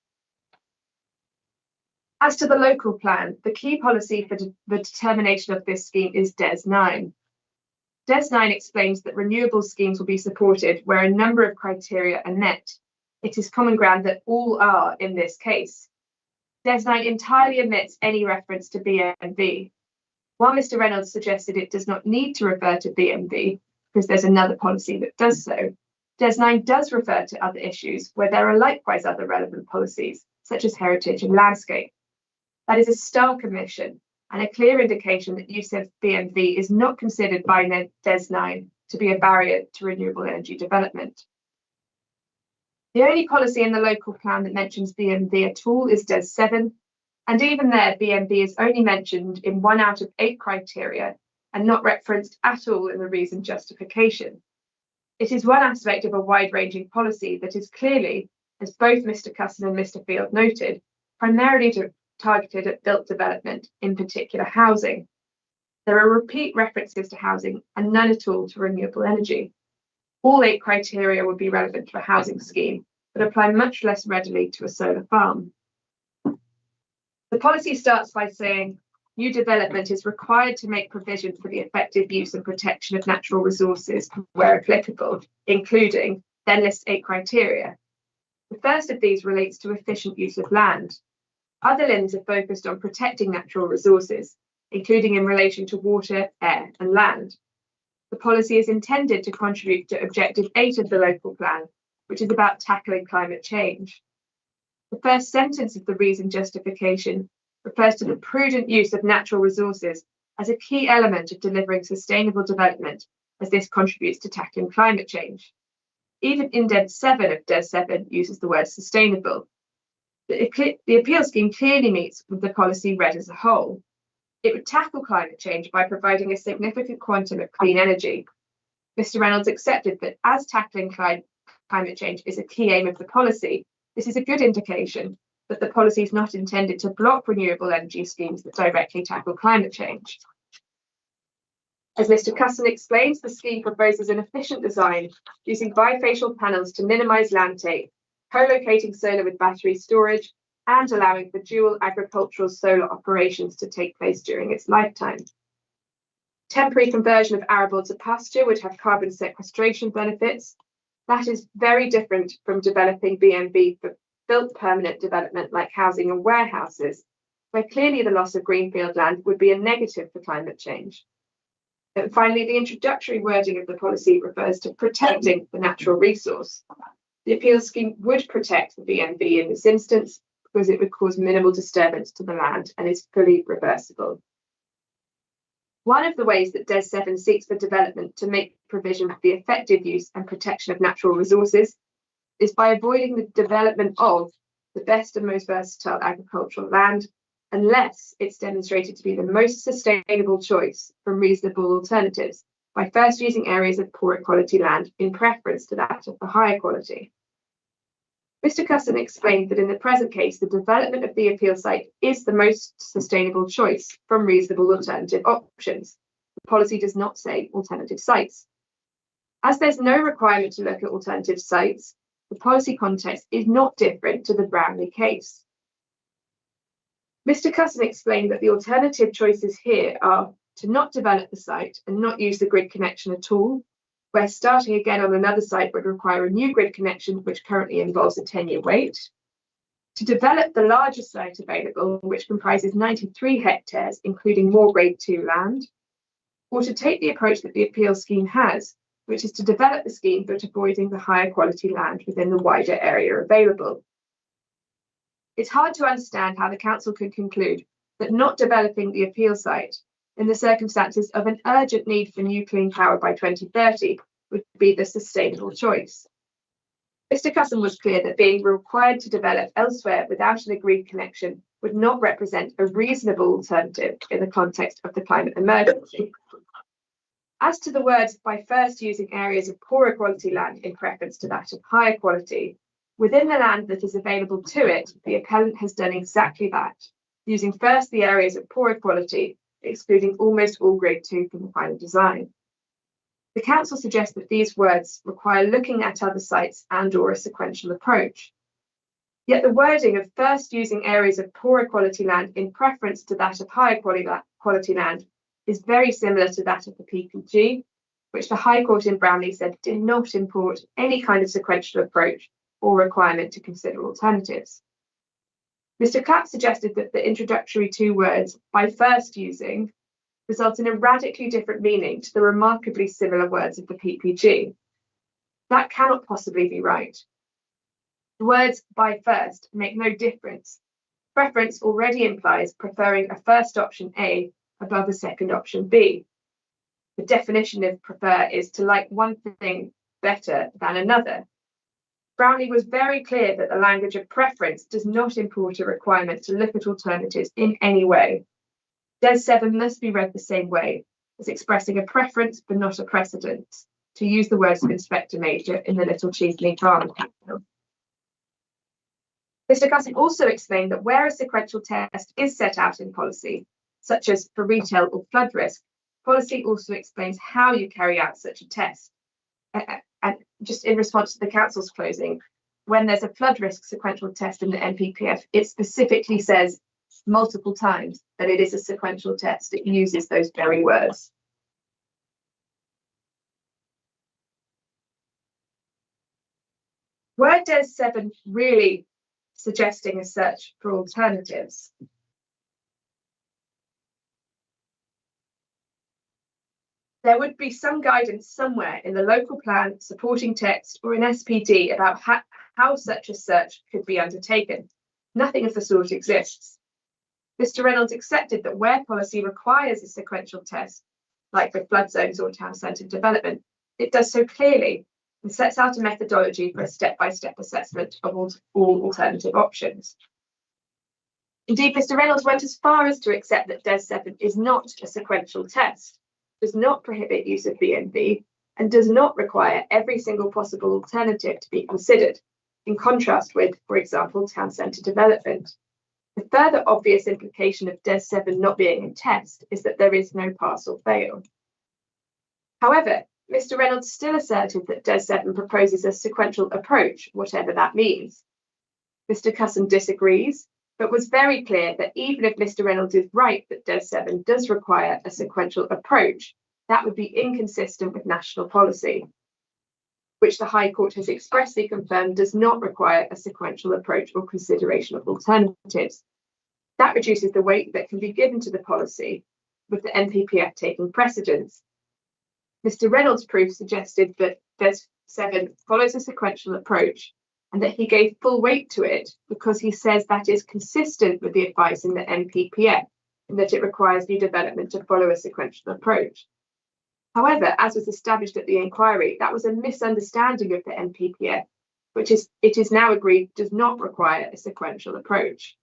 As to the local plan, the key policy for the determination of this scheme is DES 9. DES 9 explains that renewable schemes will be supported where a number of criteria are met. It is common ground that all are in this case. DES 9 entirely omits any reference to BMV. While Mr. Reynolds suggested it does not need to refer to BMV because there's another policy that does so, DES 9 does refer to other issues where there are likewise other relevant policies, such as heritage and landscape. That is a stark omission and a clear indication that use of BMV is not considered by DES 9 to be a barrier to renewable energy development. The only policy in the local plan that mentions BMV at all is DES 7, and even there BMV is only mentioned in 1 out of 8 criteria and not referenced at all in the reason justification. It is one aspect of a wide-ranging policy that is clearly, as both Mr. Cusson and Mr. Field noted, primarily targeted at built development, in particular housing. There are repeat references to housing and none at all to renewable energy. All 8 criteria would be relevant to a housing scheme, but apply much less readily to a solar farm. The policy starts by saying new development is required to make provision for the effective use and protection of natural resources where applicable, including, then lists 8 criteria. The first of these relates to efficient use of land. Other limbs are focused on protecting natural resources, including in relation to water, air and land. The policy is intended to contribute to Objective 8 of the local plan, which is about tackling climate change. The first sentence of the reason justification refers to the prudent use of natural resources as a key element of delivering sustainable development, as this contributes to tackling climate change. Even Indent 7 of DES 7 uses the word sustainable. The appeal scheme clearly meets with the policy read as a whole, It would tackle climate change by providing a significant quantum of clean energy. Mr. Reynolds accepted that as tackling climate change is a key aim of the policy, this is a good indication that the policy is not intended to block renewable energy schemes that directly tackle climate change. As Mr. Cusson explains, the scheme proposes an efficient design using bifacial panels to minimise land take, co-locating solar with battery storage, and allowing for dual agricultural solar operations to take place during its lifetime. Temporary conversion of arable to pasture would have carbon sequestration benefits. That is very different from developing BMB for built permanent development like housing and warehouses, where clearly the loss of greenfield land would be a negative for climate change. And finally, the introductory wording of the policy refers to protecting the natural resource. The appeal scheme would protect the BMB in this instance because it would cause minimal disturbance to the land and is fully reversible. One of the ways that DES 7 seeks for development to make provision for the effective use and protection of natural resources is by avoiding the development of the best and most versatile agricultural land unless it's demonstrated to be the most sustainable choice from reasonable alternatives, by first using areas of poorer quality land in preference to that of the higher quality. Mr. Cusson explained that in the present case, the development of the appeal site is the most sustainable choice from reasonable alternative options. The policy does not say alternative sites. As there's no requirement to look at alternative sites, the policy context is not different to the Brownlee case. Mr. Cusson explained that the alternative choices here are to not develop the site and not use the grid connection at all, where starting again on another site would require a new grid connection, which currently involves a 10-year wait, to develop the largest site available, which comprises 93 hectares, including more Grade 2 land, or to take the approach that the appeal scheme has, which is to develop the scheme but avoiding the higher quality land within the wider area available. It's hard to understand how the council could conclude that not developing the appeal site in the circumstances of an urgent need for new clean power by 2030 would be the sustainable choice. Mr. Cusson was clear that being required to develop elsewhere without an agreed connection would not represent a reasonable alternative in the context of the climate emergency. As to the words, by first using areas of poorer quality land in preference to that of higher quality, within the land that is available to it, the appellant has done exactly that, using first the areas of poorer quality, excluding almost all Grade 2 from the final design. The council suggests that these words require looking at other sites and/or a sequential approach. Yet the wording of first using areas of poorer quality land in preference to that of higher quality land is very similar to that of the PPG, which the High Court in Brownlee said did not import any kind of sequential approach or requirement to consider alternatives. Mr. Clapp suggested that the introductory two words, by first using, result in a radically different meaning to the remarkably similar words of the PPG. That cannot possibly be right. The words by first make no difference. Preference already implies preferring a first option A above a second option B. The definition of prefer is to like one thing better than another. Brownlee was very clear that the language of preference does not import a requirement to look at alternatives in any way. DES 7 must be read the same way, as expressing a preference but not a precedence, to use the words of Inspector Major in the Little Cheesley Farm Capital. Mr. Cusson also explained that where a sequential test is set out in policy, such as for retail or flood risk, policy also explains how you carry out such a test. And just in response to the council's closing, when there's a flood risk sequential test in the NPPF, it specifically says multiple times that it is a sequential test. It uses those very words. Were DES 7 really suggesting a search for alternatives? There would be some guidance somewhere in the local plan, supporting text, or in SPD about how such a search could be undertaken. Nothing of the sort exists. Mr. Reynolds accepted that where policy requires a sequential test, like for flood zones or town centre development, it does so clearly and sets out a methodology for a step-by-step assessment of all alternative options. Indeed, Mr. Reynolds went as far as to accept that DES 7 is not a sequential test, does not prohibit use of BNB, and does not require every single possible alternative to be considered, in contrast with, for example, town centre development. The further obvious implication of DES 7 not being a test is that there is no pass or fail. However, Mr. Reynolds still asserted that DES 7 proposes a sequential approach, whatever that means. Mr. Cusson disagrees, but was very clear that even if Mr. Reynolds is right that DES 7 does require a sequential approach, that would be inconsistent with national policy, which the High Court has expressly confirmed does not require a sequential approach or consideration of alternatives. That reduces the weight that can be given to the policy, with the NPPF taking precedence. Mr. Reynolds' proof suggested that DES 7 follows a sequential approach and that he gave full weight to it because he says that is consistent with the advice in the NPPF and that it requires new development to follow a sequential approach. However, as was established at the inquiry, that was a misunderstanding of the NPPF, which it is now agreed does not require a sequential approach.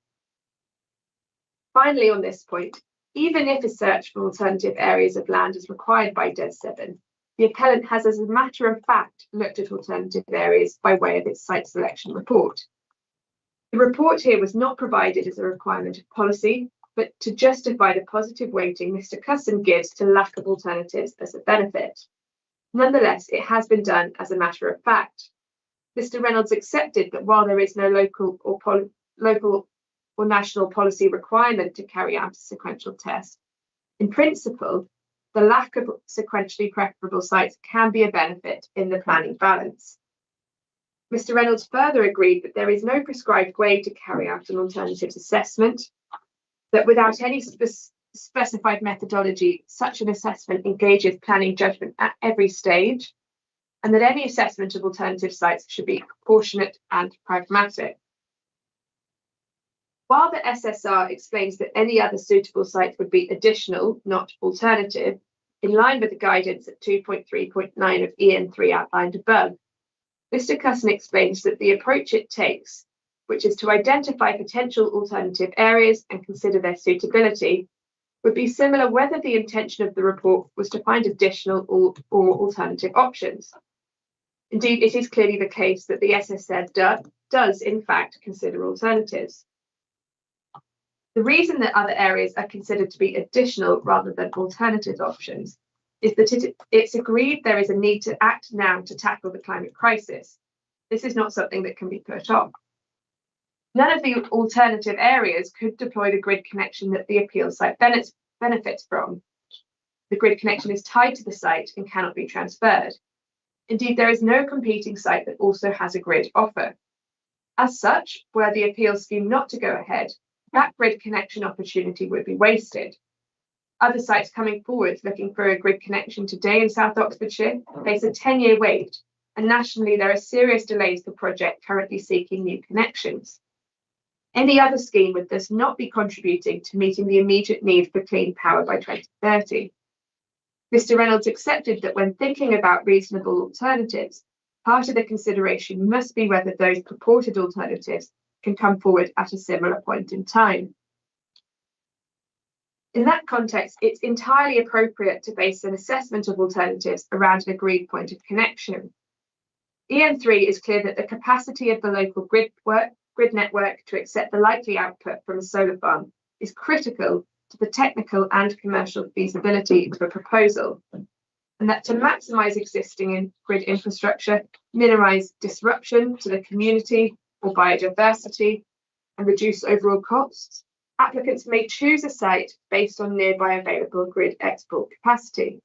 Finally, on this point, even if a search for alternative areas of land is required by DES 7, the appellant has, as a matter of fact, looked at alternative areas by way of its site selection report. The report here was not provided as a requirement of policy, but to justify the positive weighting Mr. Cusson gives to lack of alternatives as a benefit. Nonetheless, it has been done as a matter of fact. Mr. Reynolds accepted that while there is no local or national policy requirement to carry out a sequential test, in principle, the lack of sequentially preferable sites can be a benefit in the planning balance. Mr. Reynolds further agreed that there is no prescribed way to carry out an alternatives assessment, that without any specified methodology, such an assessment engages planning judgment at every stage, and that any assessment of alternative sites should be proportionate and pragmatic. While the SSR explains that any other suitable site would be additional, not alternative, in line with the guidance at 2.3.9 of EN3 outlined above, Mr. Cusson explains that the approach it takes, which is to identify potential alternative areas and consider their suitability, would be similar whether the intention of the report was to find additional or alternative options. Indeed, it is clearly the case that the SSR does in fact consider alternatives. The reason that other areas are considered to be additional rather than alternative options is that it's agreed there is a need to act now to tackle the climate crisis. This is not something that can be put off. None of the alternative areas could deploy the grid connection that the appeal site benefits from. The grid connection is tied to the site and cannot be transferred. Indeed, there is no competing site that also has a grid offer. As such, were the appeal scheme not to go ahead, that grid connection opportunity would be wasted. Other sites coming forward looking for a grid connection today in South Oxfordshire face a 10-year wait, and nationally there are serious delays for projects currently seeking new connections. Any other scheme would thus not be contributing to meeting the immediate need for clean power by 2030. Mr. Reynolds accepted that when thinking about reasonable alternatives, part of the consideration must be whether those purported alternatives can come forward at a similar point in time. In that context, it's entirely appropriate to base an assessment of alternatives around an agreed point of connection. EN3 is clear that the capacity of the local grid network to accept the likely output from a solar farm is critical to the technical and commercial feasibility of a proposal, and that to maximise existing grid infrastructure, minimise disruption to the community or biodiversity, and reduce overall costs, applicants may choose a site based on nearby available grid export capacity.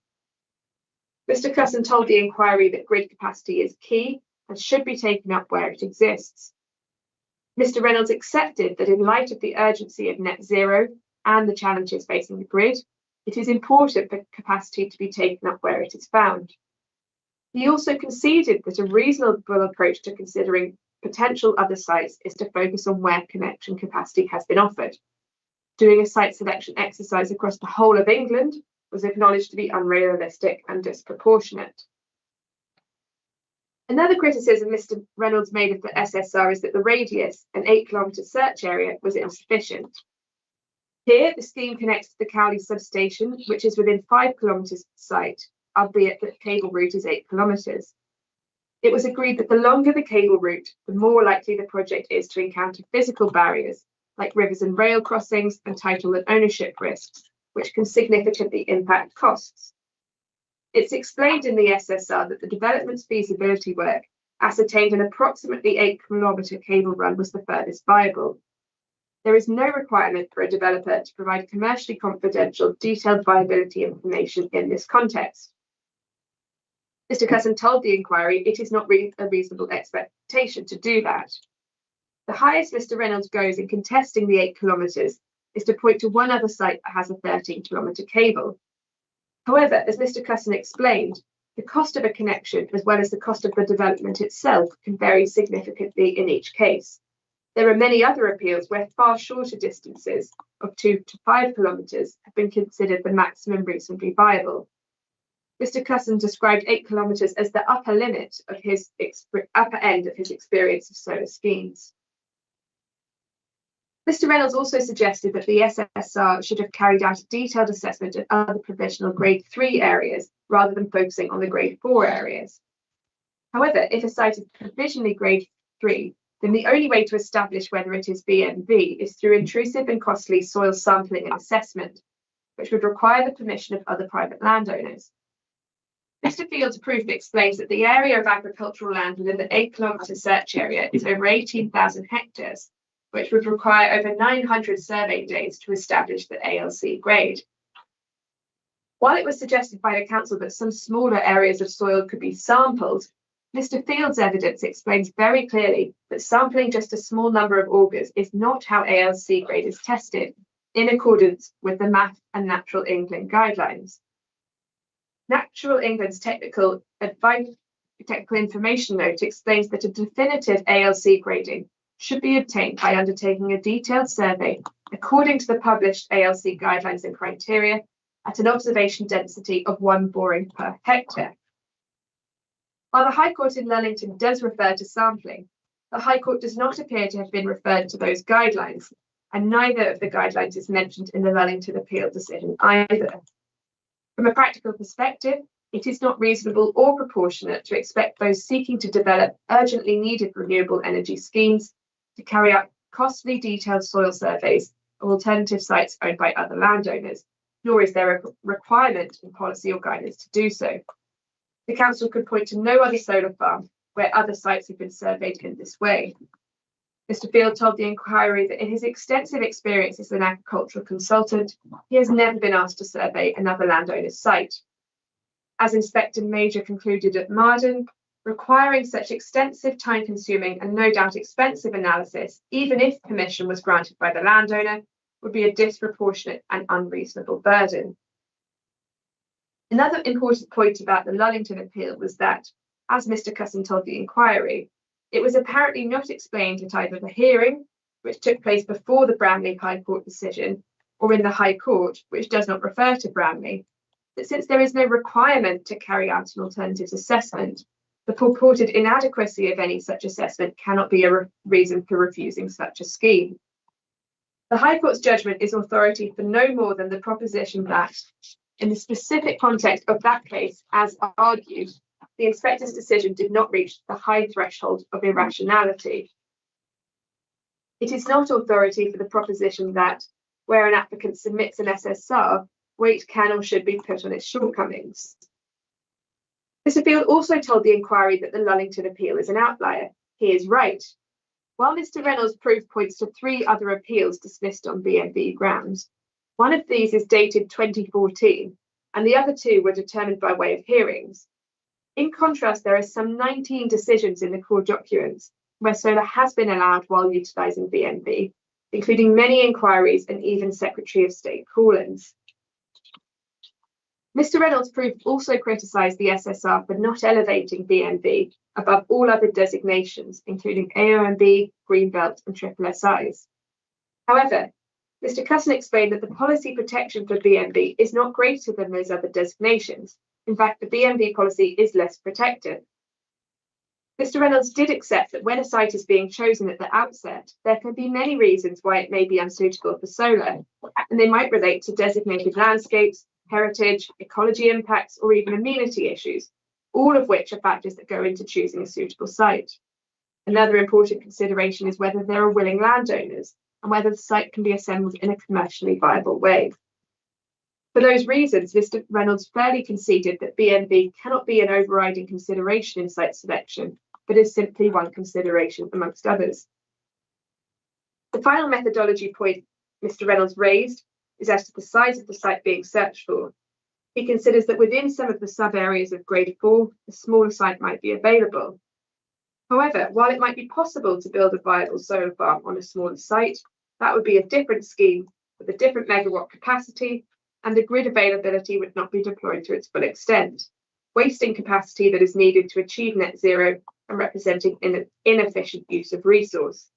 Mr. Cusson told the inquiry that grid capacity is key and should be taken up where it exists. Mr. Reynolds accepted that in light of the urgency of net zero and the challenges facing the grid, it is important for capacity to be taken up where it is found. He also conceded that a reasonable approach to considering potential other sites is to focus on where connection capacity has been offered. Doing a site selection exercise across the whole of England was acknowledged to be unrealistic and disproportionate. Another criticism Mr. Reynolds made of the SSR is that the radius, an 8-kilometre search area, was insufficient. Here, the scheme connects to the Cowley substation, which is within 5 kilometres of the site, albeit that the cable route is 8 kilometres. It was agreed that the longer the cable route, the more likely the project is to encounter physical barriers, like rivers and rail crossings and title and ownership risks, which can significantly impact costs. It's explained in the SSR that the development's feasibility work ascertained an approximately 8-kilometre cable run was the furthest viable. There is no requirement for a developer to provide commercially confidential, detailed viability information in this context. Mr. Cusson told the inquiry it is not really a reasonable expectation to do that. The highest Mr. Reynolds goes in contesting the 8 kilometres is to point to one other site that has a 13-kilometre cable. However, as Mr. Cusson explained, the cost of a connection as well as the cost of the development itself can vary significantly in each case. There are many other appeals where far shorter distances of 2 to 5 kilometres have been considered the maximum reasonably viable. Mr. Cusson described 8 kilometres as the upper limit of his upper end of his experience of solar schemes. Mr. Reynolds also suggested that the SSR should have carried out a detailed assessment of other provisional grade 3 areas rather than focusing on the grade 4 areas. However, if a site is provisionally grade 3, then the only way to establish whether it is BMV is through intrusive and costly soil sampling and assessment, which would require the permission of other private landowners. Mr. Field's proof explains that the area of agricultural land within the 8-kilometre search area is over 18,000 hectares, which would require over 900 survey days to establish the ALC grade. While it was suggested by the council that some smaller areas of soil could be sampled, Mr. Field's evidence explains very clearly that sampling just a small number of augers is not how ALC grade is tested, in accordance with the Math and Natural England guidelines. Natural England's technical information note explains that a definitive ALC grading should be obtained by undertaking a detailed survey according to the published ALC guidelines and criteria at an observation density of 1 boring per hectare. While the High Court in Lullington does refer to sampling, the High Court does not appear to have been referred to those guidelines, and neither of the guidelines is mentioned in the Lullington appeal decision either. From a practical perspective, it is not reasonable or proportionate to expect those seeking to develop urgently needed renewable energy schemes to carry out costly detailed soil surveys of alternative sites owned by other landowners, nor is there a requirement in policy or guidance to do so. The council could point to no other solar farm where other sites have been surveyed in this way. Mr. Field told the inquiry that in his extensive experience as an agricultural consultant, he has never been asked to survey another landowner's site. As Inspector Major concluded at Marden, requiring such extensive, time-consuming and no doubt expensive analysis, even if permission was granted by the landowner, would be a disproportionate and unreasonable burden. Another important point about the Lullington appeal was that, as Mr. Cusson told the inquiry, it was apparently not explained at either the hearing, which took place before the Bramley High Court decision, or in the High Court, which does not refer to Bramley, that since there is no requirement to carry out an alternatives assessment, the purported inadequacy of any such assessment cannot be a reason for refusing such a scheme. The High Court's judgment is authority for no more than the proposition that, in the specific context of that case, as argued, the inspector's decision did not reach the high threshold of irrationality. It is not authority for the proposition that, where an applicant submits an SSR, weight can or should be put on its shortcomings. Mr. Field also told the inquiry that the Lullington appeal is an outlier. He is right. While Mr. Reynolds' proof points to 3 other appeals dismissed on BMV grounds, one of these is dated 2014, and the other 2 were determined by way of hearings. In contrast, there are some 19 decisions in the court documents where solar has been allowed while utilising BMV, including many inquiries and even Secretary of State call-ins. Mr. Reynolds' proof also criticised the SSR for not elevating BMV above all other designations, including AOMB, Greenbelt and SSIs. However, Mr. Cusson explained that the policy protection for BMV is not greater than those other designations. In fact, the BMV policy is less protective. Mr. Reynolds did accept that when a site is being chosen at the outset, there can be many reasons why it may be unsuitable for solar, and they might relate to designated landscapes, heritage, ecology impacts, or even amenity issues, all of which are factors that go into choosing a suitable site. Another important consideration is whether there are willing landowners and whether the site can be assembled in a commercially viable way. For those reasons, Mr. Reynolds fairly conceded that BNB cannot be an overriding consideration in site selection, but is simply one consideration amongst others. The final methodology point Mr. Reynolds raised is as to the size of the site being searched for. He considers that within some of the sub-areas of grade 4, a smaller site might be available. However, while it might be possible to build a viable solar farm on a smaller site, that would be a different scheme with a different megawatt capacity, and the grid availability would not be deployed to its full extent, wasting capacity that is needed to achieve net zero and representing an inefficient use of resource.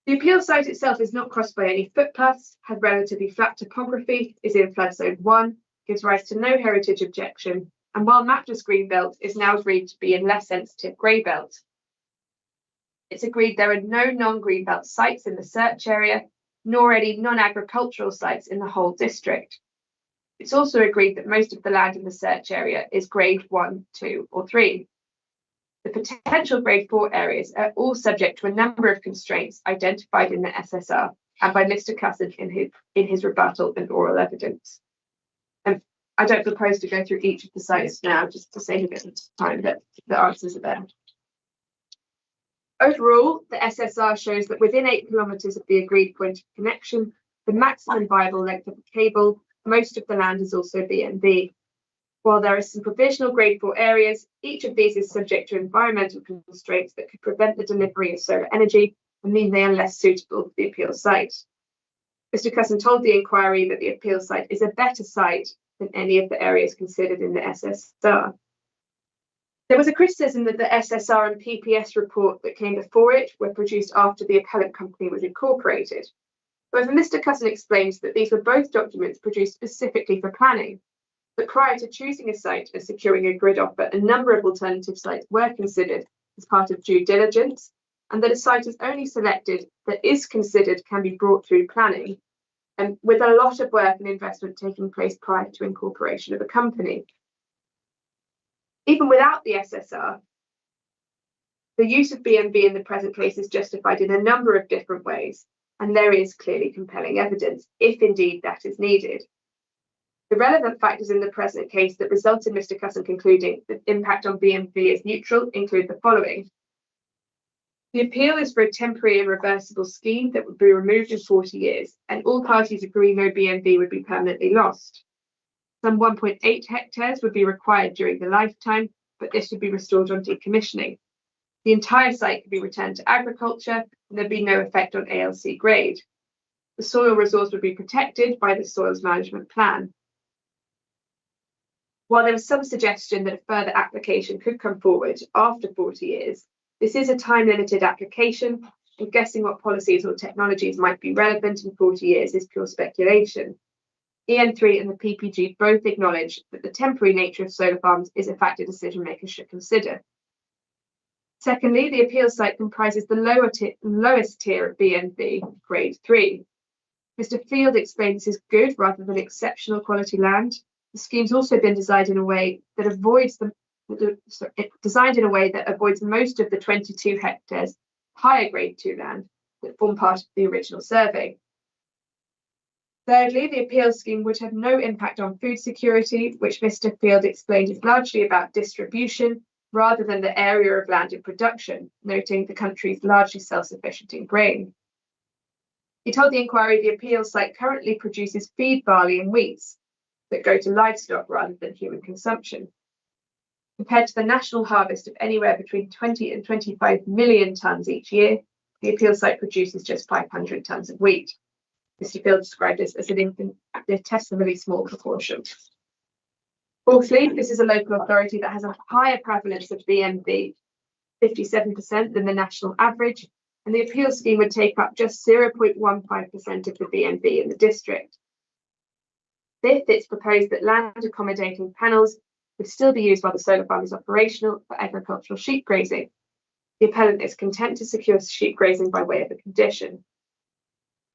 The appeal site itself is not crossed by any footpaths, has relatively flat topography, is in flood zone 1, gives rise to no heritage objection, and while mapped as green belt, is now agreed to be in less sensitive grey belt. It's agreed there are no non-green belt sites in the search area, nor any non-agricultural sites in the whole district. It's also agreed that most of the land in the search area is grade 1, 2, or 3. The potential grade 4 areas are all subject to a number of constraints identified in the SSR and by Mr. Cusson in his rebuttal and oral evidence. I don't propose to go through each of the sites now, just to save a bit of time, but the answers are there. Overall, the SSR shows that within 8 kilometres of the agreed point of connection, the maximum viable length of the cable, most of the land is also BNB. While there are some provisional grade 4 areas, each of these is subject to environmental constraints that could prevent the delivery of solar energy and mean they are less suitable for the appeal site. Mr. Cusson told the inquiry that the appeal site is a better site than any of the areas considered in the SSR. There was a criticism that the SSR and PPS report that came before it were produced after the appellant company was incorporated. However, Mr. Cusson explains that these were both documents produced specifically for planning, but prior to choosing a site and securing a grid offer, a number of alternative sites were considered as part of due diligence, and that a site is only selected that is considered can be brought through planning, and with a lot of work and investment taking place prior to incorporation of a company. Even without the SSR, the use of BNB in the present case is justified in a number of different ways, and there is clearly compelling evidence, if indeed that is needed. The relevant factors in the present case that result in Mr. Cusson concluding that impact on BNB is neutral include the following. The appeal is for a temporary and reversible scheme that would be removed in 40 years, and all parties agree no BNB would be permanently lost. Some 1.8 hectares would be required during the lifetime, but this would be restored on decommissioning. The entire site could be returned to agriculture, and there'd be no effect on ALC grade. The soil resource would be protected by the Soils Management Plan. While there was some suggestion that a further application could come forward after 40 years, this is a time-limited application, and guessing what policies or technologies might be relevant in 40 years is pure speculation. EN3 and the PPG both acknowledge that the temporary nature of solar farms is a factor decision makers should consider. Secondly, the appeal site comprises the lowest tier of BNB, grade 3. Mr. Field explains this is good rather than exceptional quality land. The scheme's also been designed in a way that avoids most of the 22 hectares higher grade 2 land that form part of the original survey. Thirdly, the appeal scheme would have no impact on food security, which Mr. Field explained is largely about distribution rather than the area of land in production, noting the country is largely self-sufficient in grain. He told the inquiry the appeal site currently produces feed barley and wheats that go to livestock rather than human consumption. Compared to the national harvest of anywhere between 20 and 25 million tonnes each year, the appeal site produces just 500 tonnes of wheat. Mr. Field described this as an infinitesimally small proportion. Fourthly, this is a local authority that has a higher prevalence of BNB, 57%, than the national average, and the appeal scheme would take up just 0.15% of the BNB in the district. Fifth, it's proposed that land accommodating panels would still be used while the solar farm is operational for agricultural sheep grazing. The appellant is content to secure sheep grazing by way of a condition.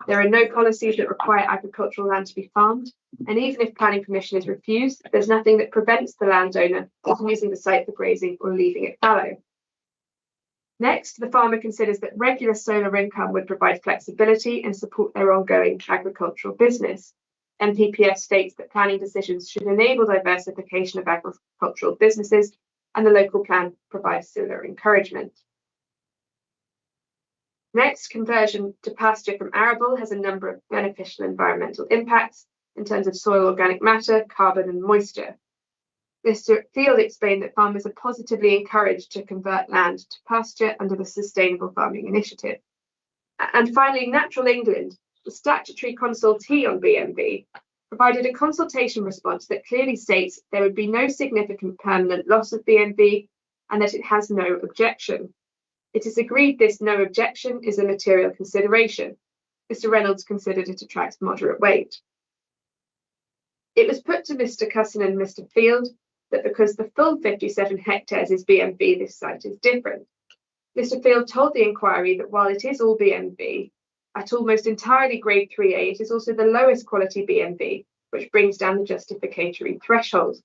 There are no policies that require agricultural land to be farmed, and even if planning permission is refused, there's nothing that prevents the landowner from using the site for grazing or leaving it fallow. Next, the farmer considers that regular solar income would provide flexibility and support their ongoing agricultural business. NPPF states that planning decisions should enable diversification of agricultural businesses, and the local plan provides similar encouragement. Next, conversion to pasture from arable has a number of beneficial environmental impacts in terms of soil organic matter, carbon and moisture. Mr. Field explained that farmers are positively encouraged to convert land to pasture under the Sustainable Farming Initiative. And finally, Natural England, the statutory consultee on BMV, provided a consultation response that clearly states there would be no significant permanent loss of BMV and that it has no objection. It is agreed this no objection is a material consideration. Mr. Reynolds considered it attracts moderate weight. It was put to Mr. Cusson and Mr. Field that because the full 57 hectares is BMV, this site is different. Mr. Field told the inquiry that while it is all BMV, at almost entirely grade 3A, it is also the lowest quality BMV, which brings down the justificatory threshold.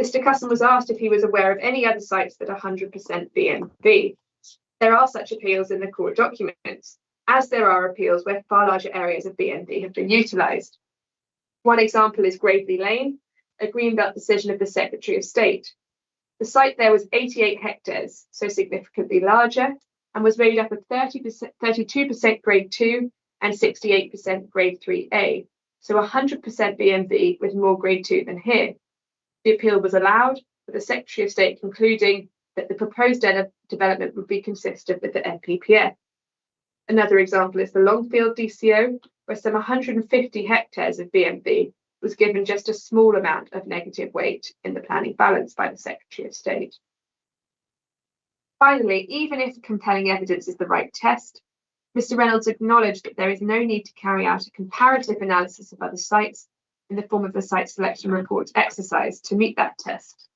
Mr. Cusson was asked if he was aware of any other sites that are 100% BMV. There are such appeals in the court documents, as there are appeals where far larger areas of BMV have been utilised. One example is Gravely Lane, a greenbelt decision of the Secretary of State. The site there was 88 hectares, so significantly larger, and was made up of 32% grade 2 and 68% grade 3A, so 100% BMV with more grade 2 than here. The appeal was allowed, with the Secretary of State concluding that the proposed development would be consistent with the NPPF. Another example is the Longfield DCO, where some 150 hectares of BMV was given just a small amount of negative weight in the planning balance by the Secretary of State. Finally, even if compelling evidence is the right test, Mr. Reynolds acknowledged that there is no need to carry out a comparative analysis of other sites in the form of the site selection report exercise to meet that test.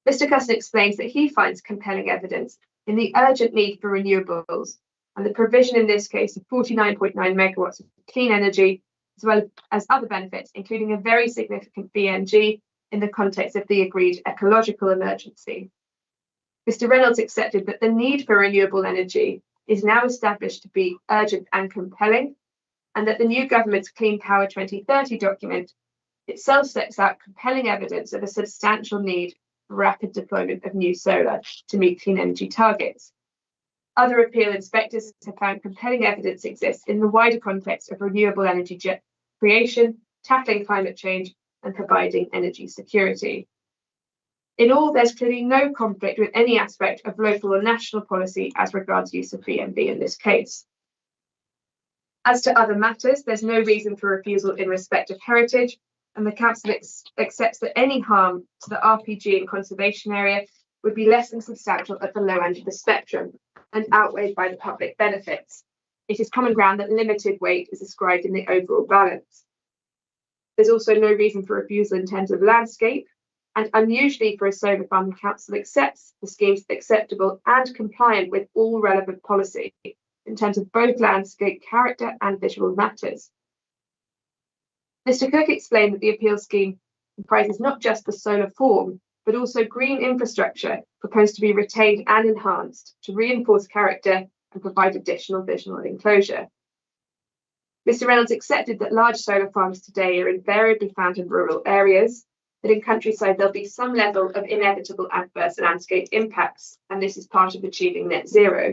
Mr. Cusson explains that he finds compelling evidence in the urgent need for renewables and the provision in this case of 49.9 megawatts of clean energy, as well as other benefits, including a very significant BNG in the context of the agreed ecological emergency. Mr. Reynolds accepted that the need for renewable energy is now established to be urgent and compelling, and that the new government's Clean Power 2030 document itself sets out compelling evidence of a substantial need for rapid deployment of new solar to meet clean energy targets. Other appeal inspectors have found compelling evidence exists in the wider context of renewable energy creation, tackling climate change, and providing energy security. In all, there's clearly no conflict with any aspect of local or national policy as regards use of BMV in this case. As to other matters, there's no reason for refusal in respect of heritage, and the Council accepts that any harm to the RPG and conservation area would be less than substantial at the low end of the spectrum and outweighed by the public benefits. It is common ground that limited weight is ascribed in the overall balance. There's also no reason for refusal in terms of landscape, and unusually for a solar farm, the Council accepts the schemes acceptable and compliant with all relevant policy in terms of both landscape character and visual matters. Mr. Cook explained that the appeal scheme comprises not just the solar form, but also green infrastructure proposed to be retained and enhanced to reinforce character and provide additional visual enclosure. Mr. Reynolds accepted that large solar farms today are invariably found in rural areas, that in countryside there'll be some level of inevitable adverse landscape impacts, and this is part of achieving net zero,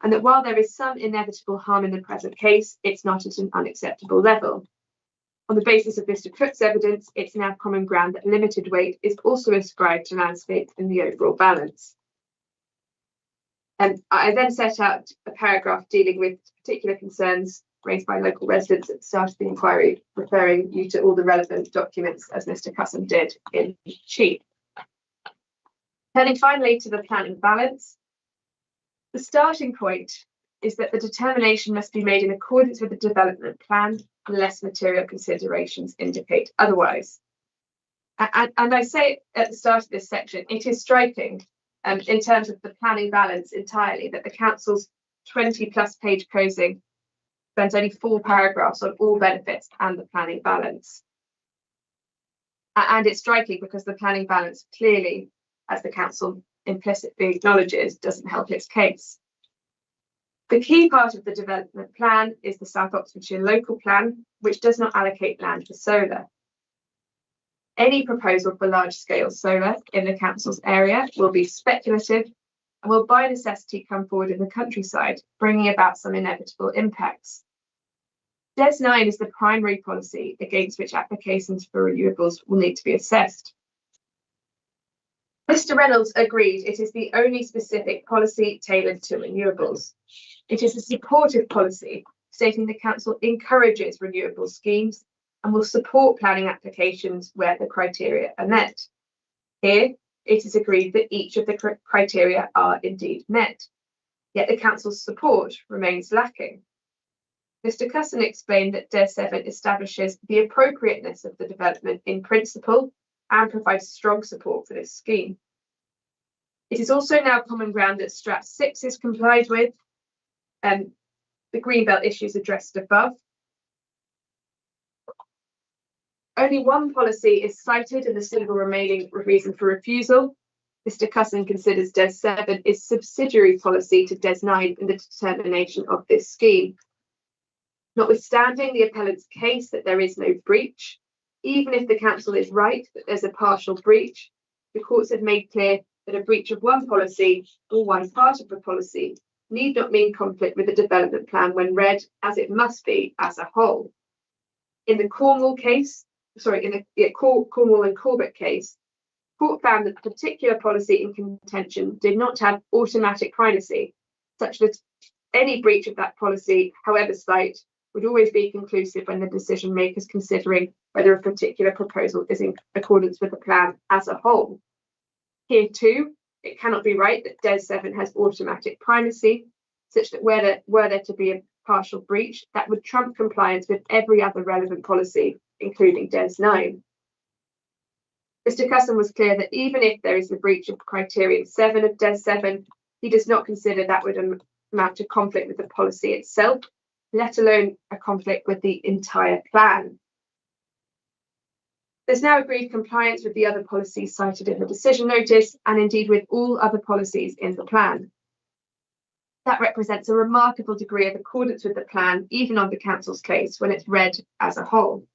and that while there is some inevitable harm in the present case, it's not at an unacceptable level. On the basis of Mr. Cook's evidence, it's now common ground that limited weight is also ascribed to landscape in the overall balance. And I then set out a paragraph dealing with particular concerns raised by local residents at the start of the inquiry, referring you to all the relevant documents as Mr. Cusson did in chief. Turning finally to the planning balance, the starting point is that the determination must be made in accordance with the development plan unless material considerations indicate otherwise. And I say at the start of this section, it is striking in terms of the planning balance entirely that the council's 20+ page closing spends only 4 paragraphs on all benefits and the planning balance. And it's striking because the planning balance clearly, as the council implicitly acknowledges, doesn't help its case. The key part of the development plan is the South Oxfordshire local plan, which does not allocate land for solar. Any proposal for large-scale solar in the council's area will be speculative and will by necessity come forward in the countryside, bringing about some inevitable impacts. DES 9 is the primary policy against which applications for renewables will need to be assessed. Mr. Reynolds agreed it is the only specific policy tailored to renewables. It is a supportive policy, stating the council encourages renewable schemes and will support planning applications where the criteria are met. Here, it is agreed that each of the criteria are indeed met, yet the council's support remains lacking. Mr. Cusson explained that DES 7 establishes the appropriateness of the development in principle and provides strong support for this scheme. It is also now common ground that Strat 6 is complied with, and the Greenbelt issues addressed above. Only one policy is cited in the single remaining reason for refusal. Mr. Cusson considers DES 7 is subsidiary policy to DES 9 in the determination of this scheme. Notwithstanding the appellant's case that there is no breach, even if the council is right that there's a partial breach, the courts have made clear that a breach of one policy or one part of the policy need not mean conflict with the development plan when read as it must be as a whole. In the Cornwall and Corbett case, court found that the particular policy in contention did not have automatic primacy, such that any breach of that policy, however slight, would always be conclusive when the decision maker is considering whether a particular proposal is in accordance with the plan as a whole. Here too, it cannot be right that DES 7 has automatic primacy, such that were there to be a partial breach, that would trump compliance with every other relevant policy, including DES 9. Mr. Cusson was clear that even if there is a breach of criterion 7 of DES 7, he does not consider that would amount to conflict with the policy itself, let alone a conflict with the entire plan. There's now agreed compliance with the other policies cited in the decision notice, and indeed with all other policies in the plan. That represents a remarkable degree of accordance with the plan, even on the council's case, when it's read as a whole.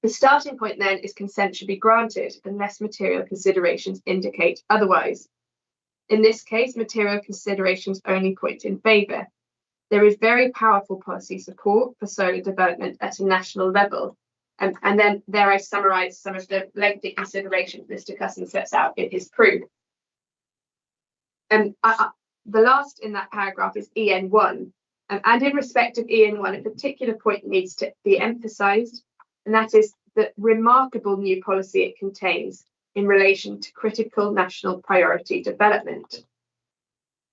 The starting point then is consent should be granted unless material considerations indicate otherwise. In this case, material considerations only point in favour. There is very powerful policy support for solar development at a national level. And then there I summarise some of the lengthy considerations Mr. Cusson sets out in his proof. The last in that paragraph is EN1. And in respect of EN1, a particular point needs to be emphasised, and that is the remarkable new policy it contains in relation to critical national priority development,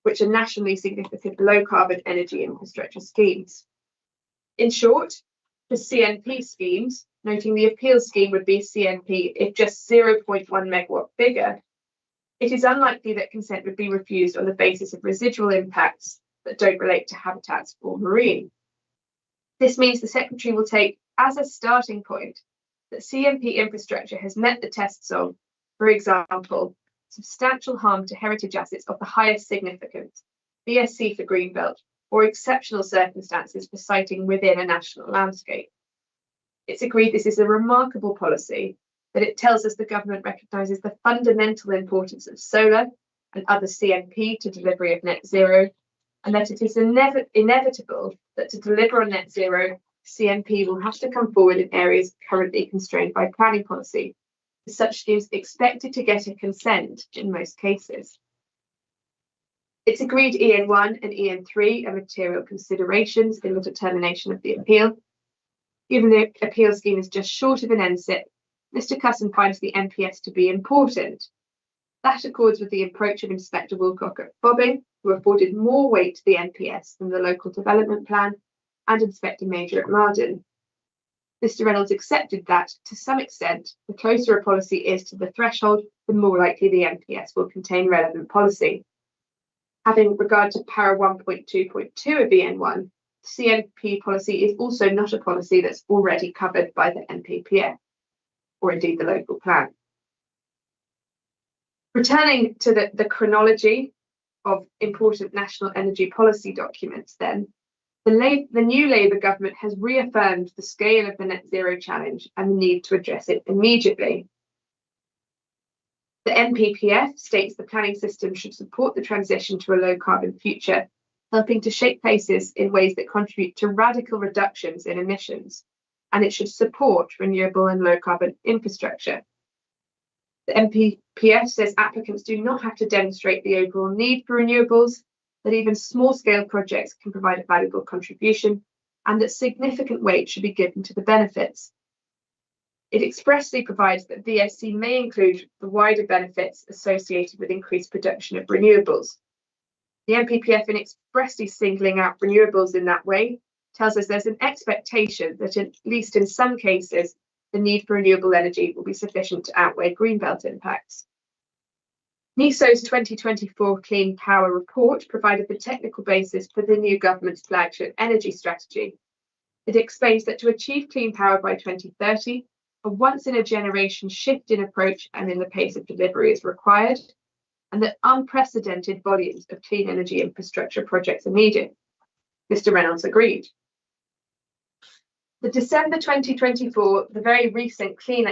which are nationally significant low-carbon energy infrastructure schemes. In short, for CNP schemes, noting the appeal scheme would be CNP if just 0.1 megawatt bigger, it is unlikely that consent would be refused on the basis of residual impacts that don't relate to habitats or marine. This means the Secretary will take as a starting point that CNP infrastructure has met the tests of, for example, substantial harm to heritage assets of the highest significance, BSC for Greenbelt, or exceptional circumstances for siting within a national landscape. It's agreed this is a remarkable policy, that it tells us the government recognises the fundamental importance of solar and other CNP to delivery of net zero, and that it is inevitable that to deliver on net zero, CNP will have to come forward in areas currently constrained by planning policy, with such schemes expected to get a consent in most cases. It's agreed EN1 and EN3 are material considerations in the determination of the appeal. Given the appeal scheme is just short of an NSIP, Mr. Cusson finds the MPS to be important. That accords with the approach of Inspector Wilcock at Bobbing, who afforded more weight to the NPS than the local development plan, and Inspector Major at Marden. Mr. Reynolds accepted that, to some extent, the closer a policy is to the threshold, the more likely the MPS will contain relevant policy. Having regard to para 1.2.2 of EN1, CNP policy is also not a policy that's already covered by the NPPF, or indeed the local plan. Returning to the chronology of important national energy policy documents then, the new Labour government has reaffirmed the scale of the net zero challenge and the need to address it immediately. The NPPF states the planning system should support the transition to a low carbon future, helping to shape places in ways that contribute to radical reductions in emissions, and it should support renewable and low carbon infrastructure. The NPPF says applicants do not have to demonstrate the overall need for renewables, that even small-scale projects can provide a valuable contribution, and that significant weight should be given to the benefits. It expressly provides that VSC may include the wider benefits associated with increased production of renewables. The NPPF, in expressly singling out renewables in that way, tells us there's an expectation that, at least in some cases, the need for renewable energy will be sufficient to outweigh greenbelt impacts. NESO's 2024 Clean Power Report provided the technical basis for the new government's flagship energy strategy. It explains that to achieve clean power by 2030, a once-in-a-generation shift in approach and in the pace of delivery is required, and that unprecedented volumes of clean energy infrastructure projects are needed. Mr. Reynolds agreed. The December 2024, the very recent Clean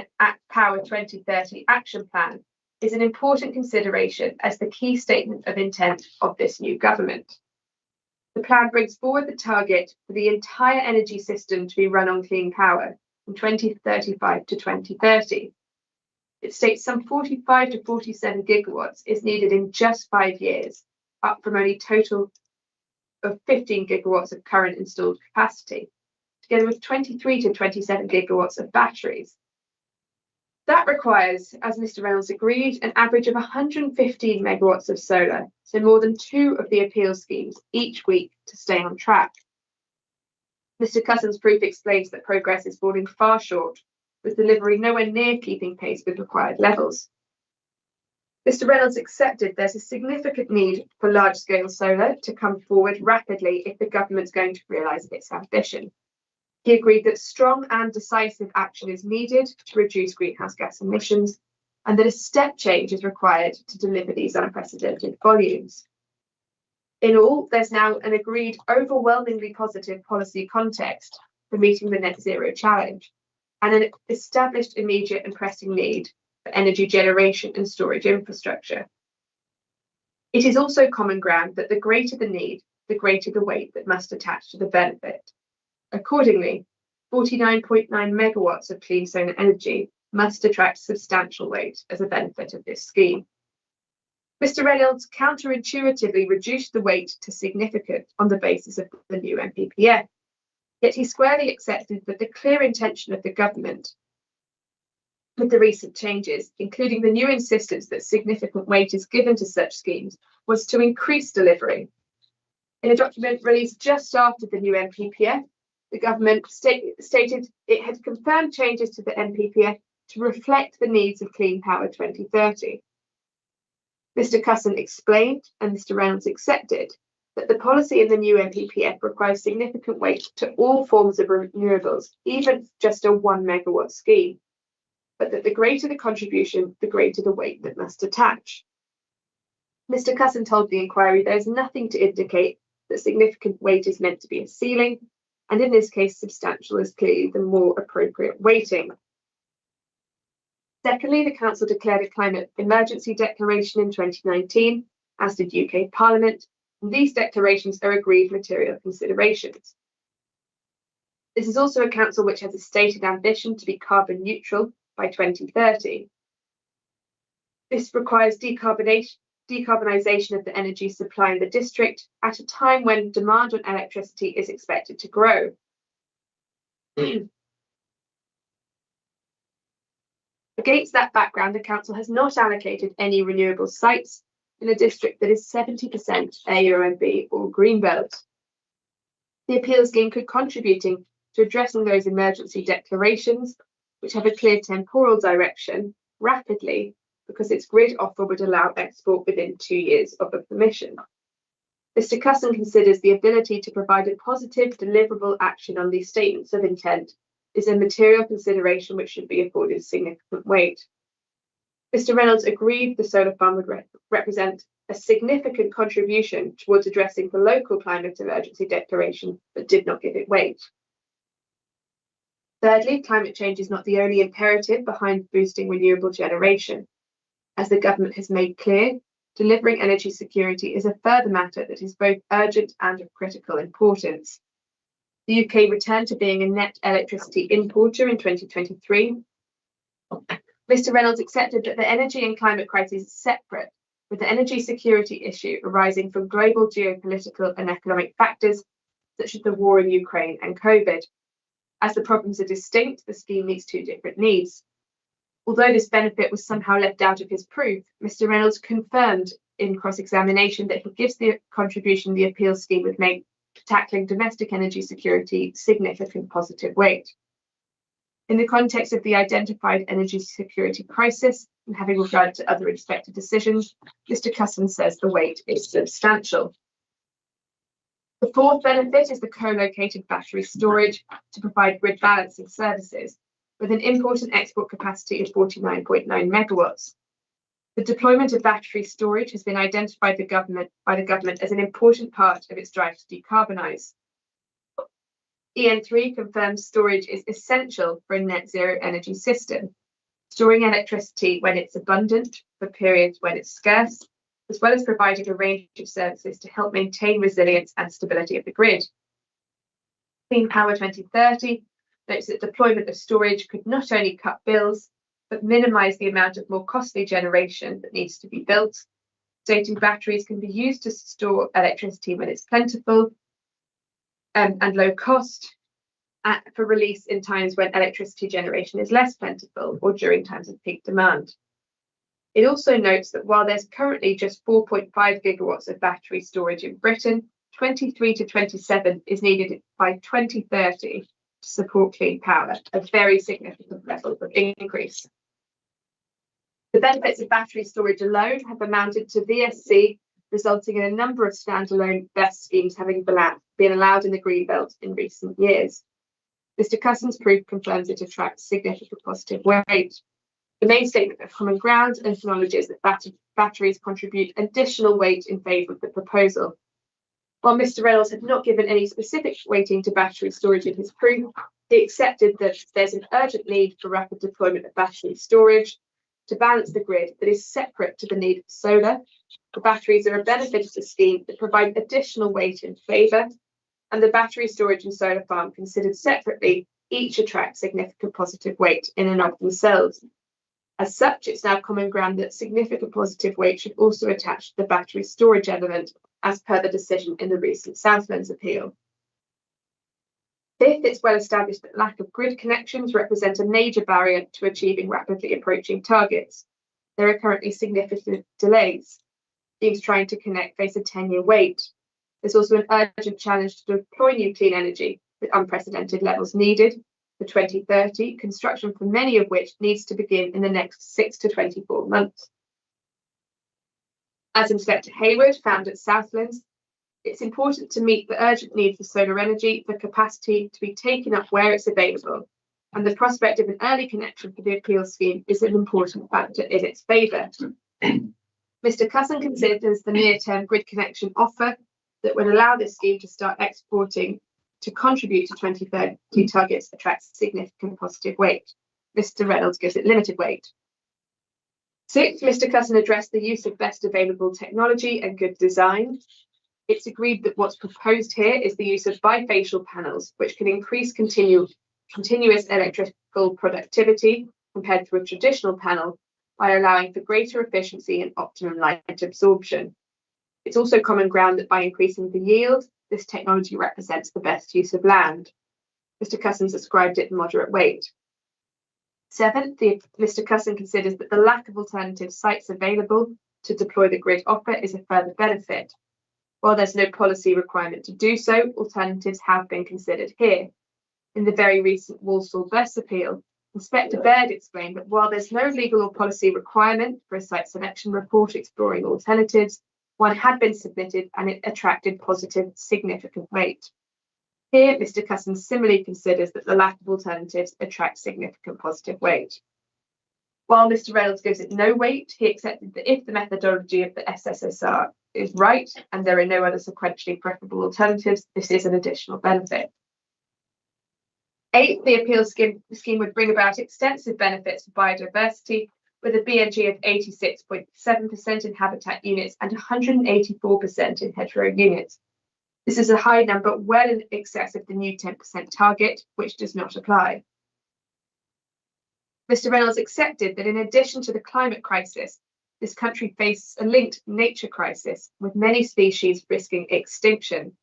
Power 2030 Action Plan, is an important consideration as the key statement of intent of this new government. The plan brings forward the target for the entire energy system to be run on clean power from 2035 to 2030. It states some 45 to 47 gigawatts is needed in just 5 years, up from only a total of 15 gigawatts of current installed capacity, together with 23 to 27 gigawatts of batteries. That requires, as Mr. Reynolds agreed, an average of 115 megawatts of solar, so more than 2 of the appeal schemes each week to stay on track. Mr. Cusson's proof explains that progress is falling far short, with delivery nowhere near keeping pace with required levels. Mr. Reynolds accepted there's a significant need for large-scale solar to come forward rapidly if the government's going to realise its ambition. He agreed that strong and decisive action is needed to reduce greenhouse gas emissions, and that a step change is required to deliver these unprecedented volumes. In all, there's now an agreed overwhelmingly positive policy context for meeting the net zero challenge, and an established immediate and pressing need for energy generation and storage infrastructure. It is also common ground that the greater the need, the greater the weight that must attach to the benefit. Accordingly, 49.9 megawatts of clean solar energy must attract substantial weight as a benefit of this scheme. Mr. Reynolds counterintuitively reduced the weight to significant on the basis of the new NPPF, yet he squarely accepted that the clear intention of the government with the recent changes, including the new insistence that significant weight is given to such schemes, was to increase delivery. In a document released just after the new NPPF, the government stated it had confirmed changes to the NPPF to reflect the needs of Clean Power 2030. Mr. Cusson explained, and Mr. Reynolds accepted, that the policy in the new NPPF requires significant weight to all forms of renewables, even just a 1 megawatt scheme, but that the greater the contribution, the greater the weight that must attach. Mr. Cusson told the inquiry there is nothing to indicate that significant weight is meant to be a ceiling, and in this case, substantial is clearly the more appropriate weighting. Secondly, the Council declared a climate emergency declaration in 2019, as did UK Parliament, and these declarations are agreed material considerations. This is also a council which has a stated ambition to be carbon neutral by 2030. This requires decarbonisation of the energy supply in the district at a time when demand on electricity is expected to grow. Against that background, the council has not allocated any renewable sites in a district that is 70% AONB or greenbelt. The appeal scheme could contribute to addressing those emergency declarations, which have a clear temporal direction, rapidly, because its grid offer would allow export within 2 years of a permission. Mr. Cusson considers the ability to provide a positive, deliverable action on these statements of intent is a material consideration which should be afforded significant weight. Mr. Reynolds agreed the solar farm would represent a significant contribution towards addressing the local climate emergency declaration, but did not give it weight. Thirdly, climate change is not the only imperative behind boosting renewable generation. As the government has made clear, delivering energy security is a further matter that is both urgent and of critical importance. The UK returned to being a net electricity importer in 2023. Mr. Reynolds accepted that the energy and climate crisis is separate, with the energy security issue arising from global geopolitical and economic factors, such as the war in Ukraine and COVID. As the problems are distinct, the scheme meets two different needs. Although this benefit was somehow left out of his proof, Mr. Reynolds confirmed in cross-examination that he gives the contribution the appeal scheme would make to tackling domestic energy security significant positive weight. In the context of the identified energy security crisis and having regard to other expected decisions, Mr. Cusson says the weight is substantial. The fourth benefit is the co-located battery storage to provide grid balancing services, with an import and export capacity of 49.9 megawatts. The deployment of battery storage has been identified by the government as an important part of its drive to decarbonise. EN3 confirms storage is essential for a net zero energy system, storing electricity when it's abundant for periods when it's scarce, as well as providing a range of services to help maintain resilience and stability of the grid. Clean Power 2030 notes that deployment of storage could not only cut bills, but minimise the amount of more costly generation that needs to be built, stating batteries can be used to store electricity when it's plentiful and low cost, for release in times when electricity generation is less plentiful or during times of peak demand. It also notes that while there's currently just 4.5 gigawatts of battery storage in Britain, 23 to 27 is needed by 2030 to support clean power, a very significant level of increase. The benefits of battery storage alone have amounted to VSC, resulting in a number of standalone BESS schemes having been allowed in the Greenbelt in recent years. Mr. Cusson's proof confirms it attracts significant positive weight. The main statement of common ground acknowledges that batteries contribute additional weight in favour of the proposal. While Mr. Reynolds had not given any specific weighting to battery storage in his proof, he accepted that there's an urgent need for rapid deployment of battery storage to balance the grid that is separate to the need for solar. The batteries are a benefit of the scheme that provide additional weight in favour, and the battery storage and solar farm considered separately each attract significant positive weight in and of themselves. As such, it's now common ground that significant positive weight should also attach to the battery storage element, as per the decision in the recent Southlands appeal. Fifth, it's well established that lack of grid connections represent a major barrier to achieving rapidly approaching targets. There are currently significant delays. Schemes trying to connect face a 10-year wait. There's also an urgent challenge to deploy new clean energy with unprecedented levels needed. For 2030, construction for many of which needs to begin in the next 6 to 24 months. As Inspector Hayward found at Southlands, it's important to meet the urgent need for solar energy for capacity to be taken up where it's available, and the prospect of an early connection for the appeal scheme is an important factor in its favour. Mr. Cusson considers the near-term grid connection offer that would allow this scheme to start exporting to contribute to 2030 targets attracts significant positive weight. Mr. Reynolds gives it limited weight. Sixth, Mr. Cusson addressed the use of best available technology and good design. It's agreed that what's proposed here is the use of bifacial panels, which can increase continuous electrical productivity compared to a traditional panel by allowing for greater efficiency and optimum light absorption. It's also common ground that by increasing the yield, this technology represents the best use of land. Mr. Cusson's ascribed it moderate weight. Seventh, Mr. Cusson considers that the lack of alternative sites available to deploy the grid offer is a further benefit. While there's no policy requirement to do so, alternatives have been considered here. In the very recent Walsall Bus appeal, Inspector Baird explained that while there's no legal or policy requirement for a site selection report exploring alternatives, one had been submitted and it attracted positive, significant weight. Here, Mr. Cousins similarly considers that the lack of alternatives attracts significant positive weight. While Mr. Reynolds gives it no weight, he accepted that if the methodology of the SSSR is right and there are no other sequentially preferable alternatives, this is an additional benefit. 8, the appeal scheme would bring about extensive benefits for biodiversity with a BNG of 86.7% in habitat units and 184% in hedgerow units. This is a high number, well in excess of the new 10% target, which does not apply. Mr. Reynolds accepted that in addition to the climate crisis, this country faces a linked nature crisis, with many species risking extinction.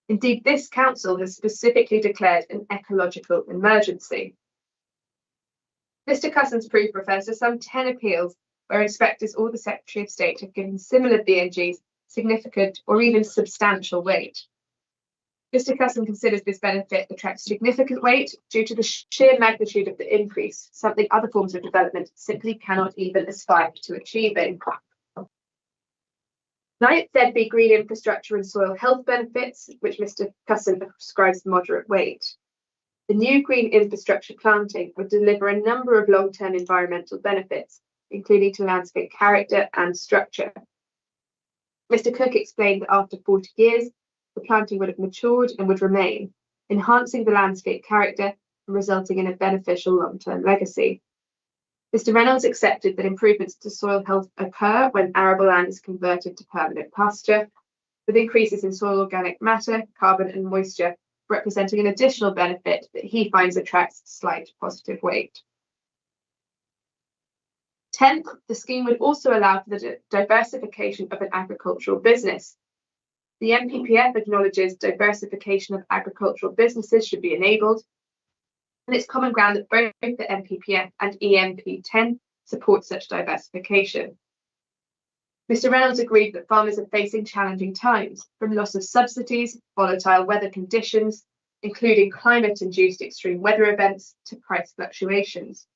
Indeed, this council has specifically declared an ecological emergency. Mr. Cousins' proof refers to some 10 appeals where inspectors or the Secretary of State have given similar BNGs significant or even substantial weight. Mr. Cousins considers this benefit attracts significant weight due to the sheer magnitude of the increase, something other forms of development simply cannot even aspire to achieving. 9th, there'd be green infrastructure and soil health benefits, which Mr. Cousins ascribes moderate weight. The new green infrastructure planting would deliver a number of long-term environmental benefits, including to landscape character and structure. Mr. Cook explained that after 40 years, the planting would have matured and would remain, enhancing the landscape character and resulting in a beneficial long-term legacy. Mr. Reynolds accepted that improvements to soil health occur when arable land is converted to permanent pasture, with increases in soil organic matter, carbon and moisture representing an additional benefit that he finds attracts slight positive weight. 10th, the scheme would also allow for the diversification of an agricultural business. The NPPF acknowledges diversification of agricultural businesses should be enabled, and it's common ground that both the NPPF and EMP10 support such diversification. Mr. Reynolds agreed that farmers are facing challenging times, from loss of subsidies, volatile weather conditions, including climate-induced extreme weather events, to price fluctuations.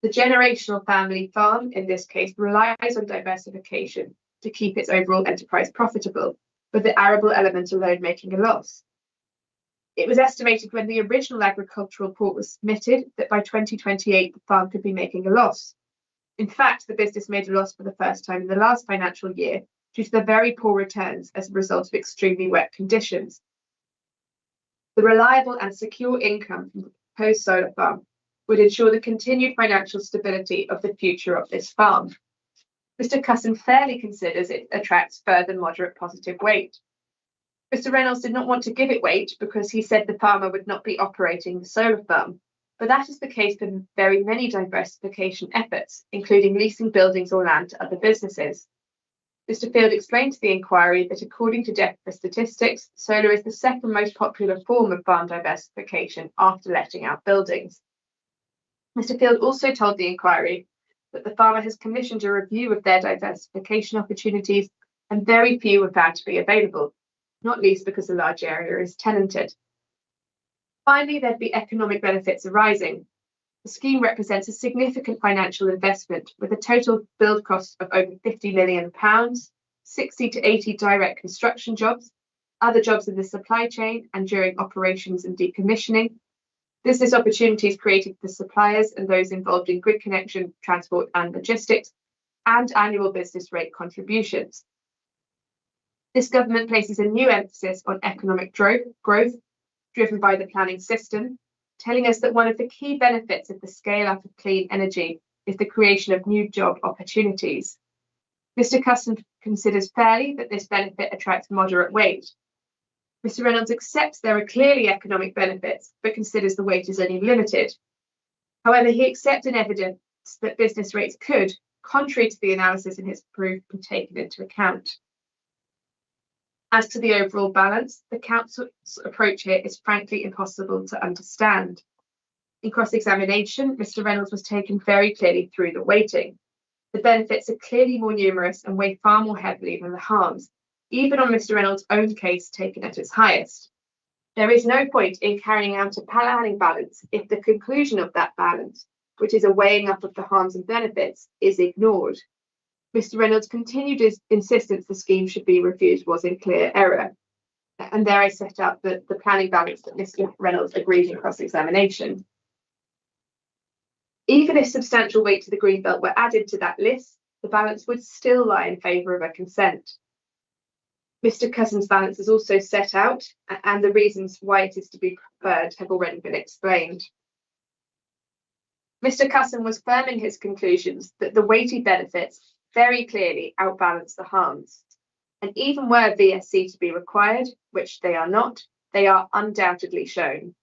The generational family farm, in this case, relies on diversification to keep its overall enterprise profitable, with the arable element alone making a loss. It was estimated when the original agricultural report was submitted that by 2028 the farm could be making a loss. In fact, the business made a loss for the first time in the last financial year due to the very poor returns as a result of extremely wet conditions. The reliable and secure income from the proposed solar farm would ensure the continued financial stability of the future of this farm. Mr. Cusson fairly considers it attracts further moderate positive weight. Mr. Reynolds did not want to give it weight because he said the farmer would not be operating the solar farm, but that is the case for very many diversification efforts, including leasing buildings or land to other businesses. Mr. Field explained to the inquiry that according to DEFRA statistics, solar is the second most popular form of farm diversification after letting out buildings. Mr. Field also told the inquiry that the farmer has commissioned a review of their diversification opportunities and very few were found to be available, not least because a large area is tenanted. Finally, there'd be economic benefits arising. The scheme represents a significant financial investment with a total build cost of over £50 million, 60 to 80 direct construction jobs, other jobs in the supply chain and during operations and decommissioning, business opportunities created for suppliers and those involved in grid connection, transport and logistics, and annual business rate contributions. This government places a new emphasis on economic growth driven by the planning system, telling us that one of the key benefits of the scale-up of clean energy is the creation of new job opportunities. Mr. Cusson considers fairly that this benefit attracts moderate weight. Mr. Reynolds accepts there are clearly economic benefits, but considers the weight is only limited. However, he accepted evidence that business rates could, contrary to the analysis in his proof, be taken into account. As to the overall balance, the council's approach here is frankly impossible to understand. In cross-examination, Mr. Reynolds was taken very clearly through the weighting. The benefits are clearly more numerous and weigh far more heavily than the harms, even on Mr. Reynolds' own case taken at its highest. There is no point in carrying out a planning balance if the conclusion of that balance, which is a weighing up of the harms and benefits, is ignored. Mr. Reynolds' continued his insistence the scheme should be refused was in clear error. And there I set out the planning balance that Mr. Reynolds agreed in cross-examination. Even if substantial weight to the greenbelt were added to that list, the balance would still lie in favour of a consent. Mr. Cusson's balance is also set out, and the reasons why it is to be preferred have already been explained. Mr. Cusson was firm in his conclusions that the weighty benefits very clearly outbalance the harms. And even were VSC to be required, which they are not, they are undoubtedly shown.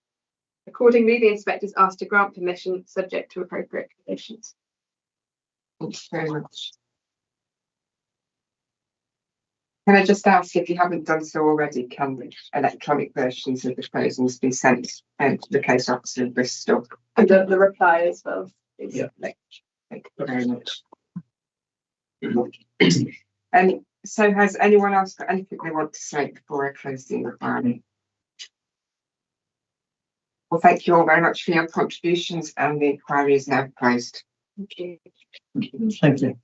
Accordingly, the inspectors asked to grant permission subject to appropriate conditions. Thank you very much. Can I just ask, if you haven't done so already, can the electronic versions of the proposals be sent to the case officer in Bristol? And the reply as well. Yeah. Thank you very much. So has anyone else got anything they want to say before I close the inquiry? Well, thank you all very much for your contributions, and the inquiry is now closed. Thank you. Thank you.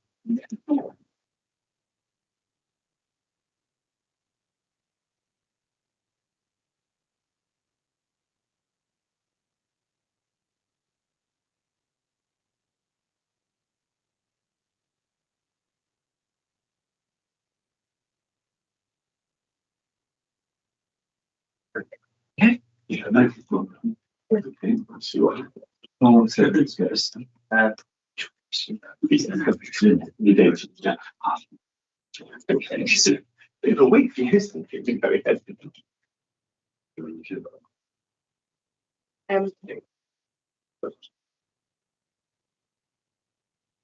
Yeah, no problem. Okay, let's see what happens. Oh, so it's first. You don't. Yeah. Okay. So, bit of a week for you, isn't it? You're very heavy.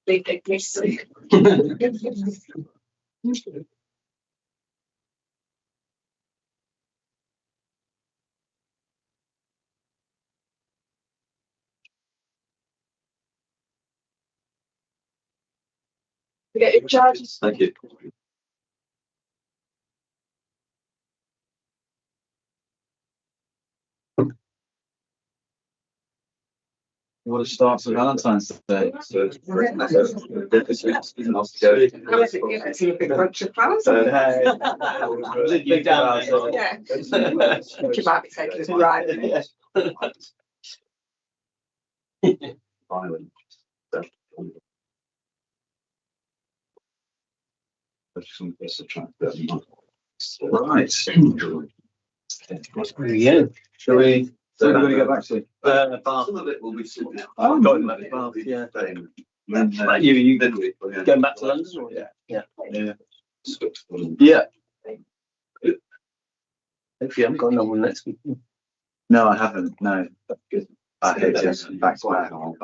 They take me sleep. Get your charges. Thank you. What a start for Valentine's Day. It's a big bunch of flowers. Yeah. You might be taking us right. Island. Right. Yeah. Shall we? So we're going to go back to Some of it will be sitting out. Oh, got him at Bath, yeah. You going back to London? Or? Yeah. Yeah. yeah. Yeah. Hopefully, I haven't got another one next week. No, I haven't. No. Good. I hate this back to back. Wow.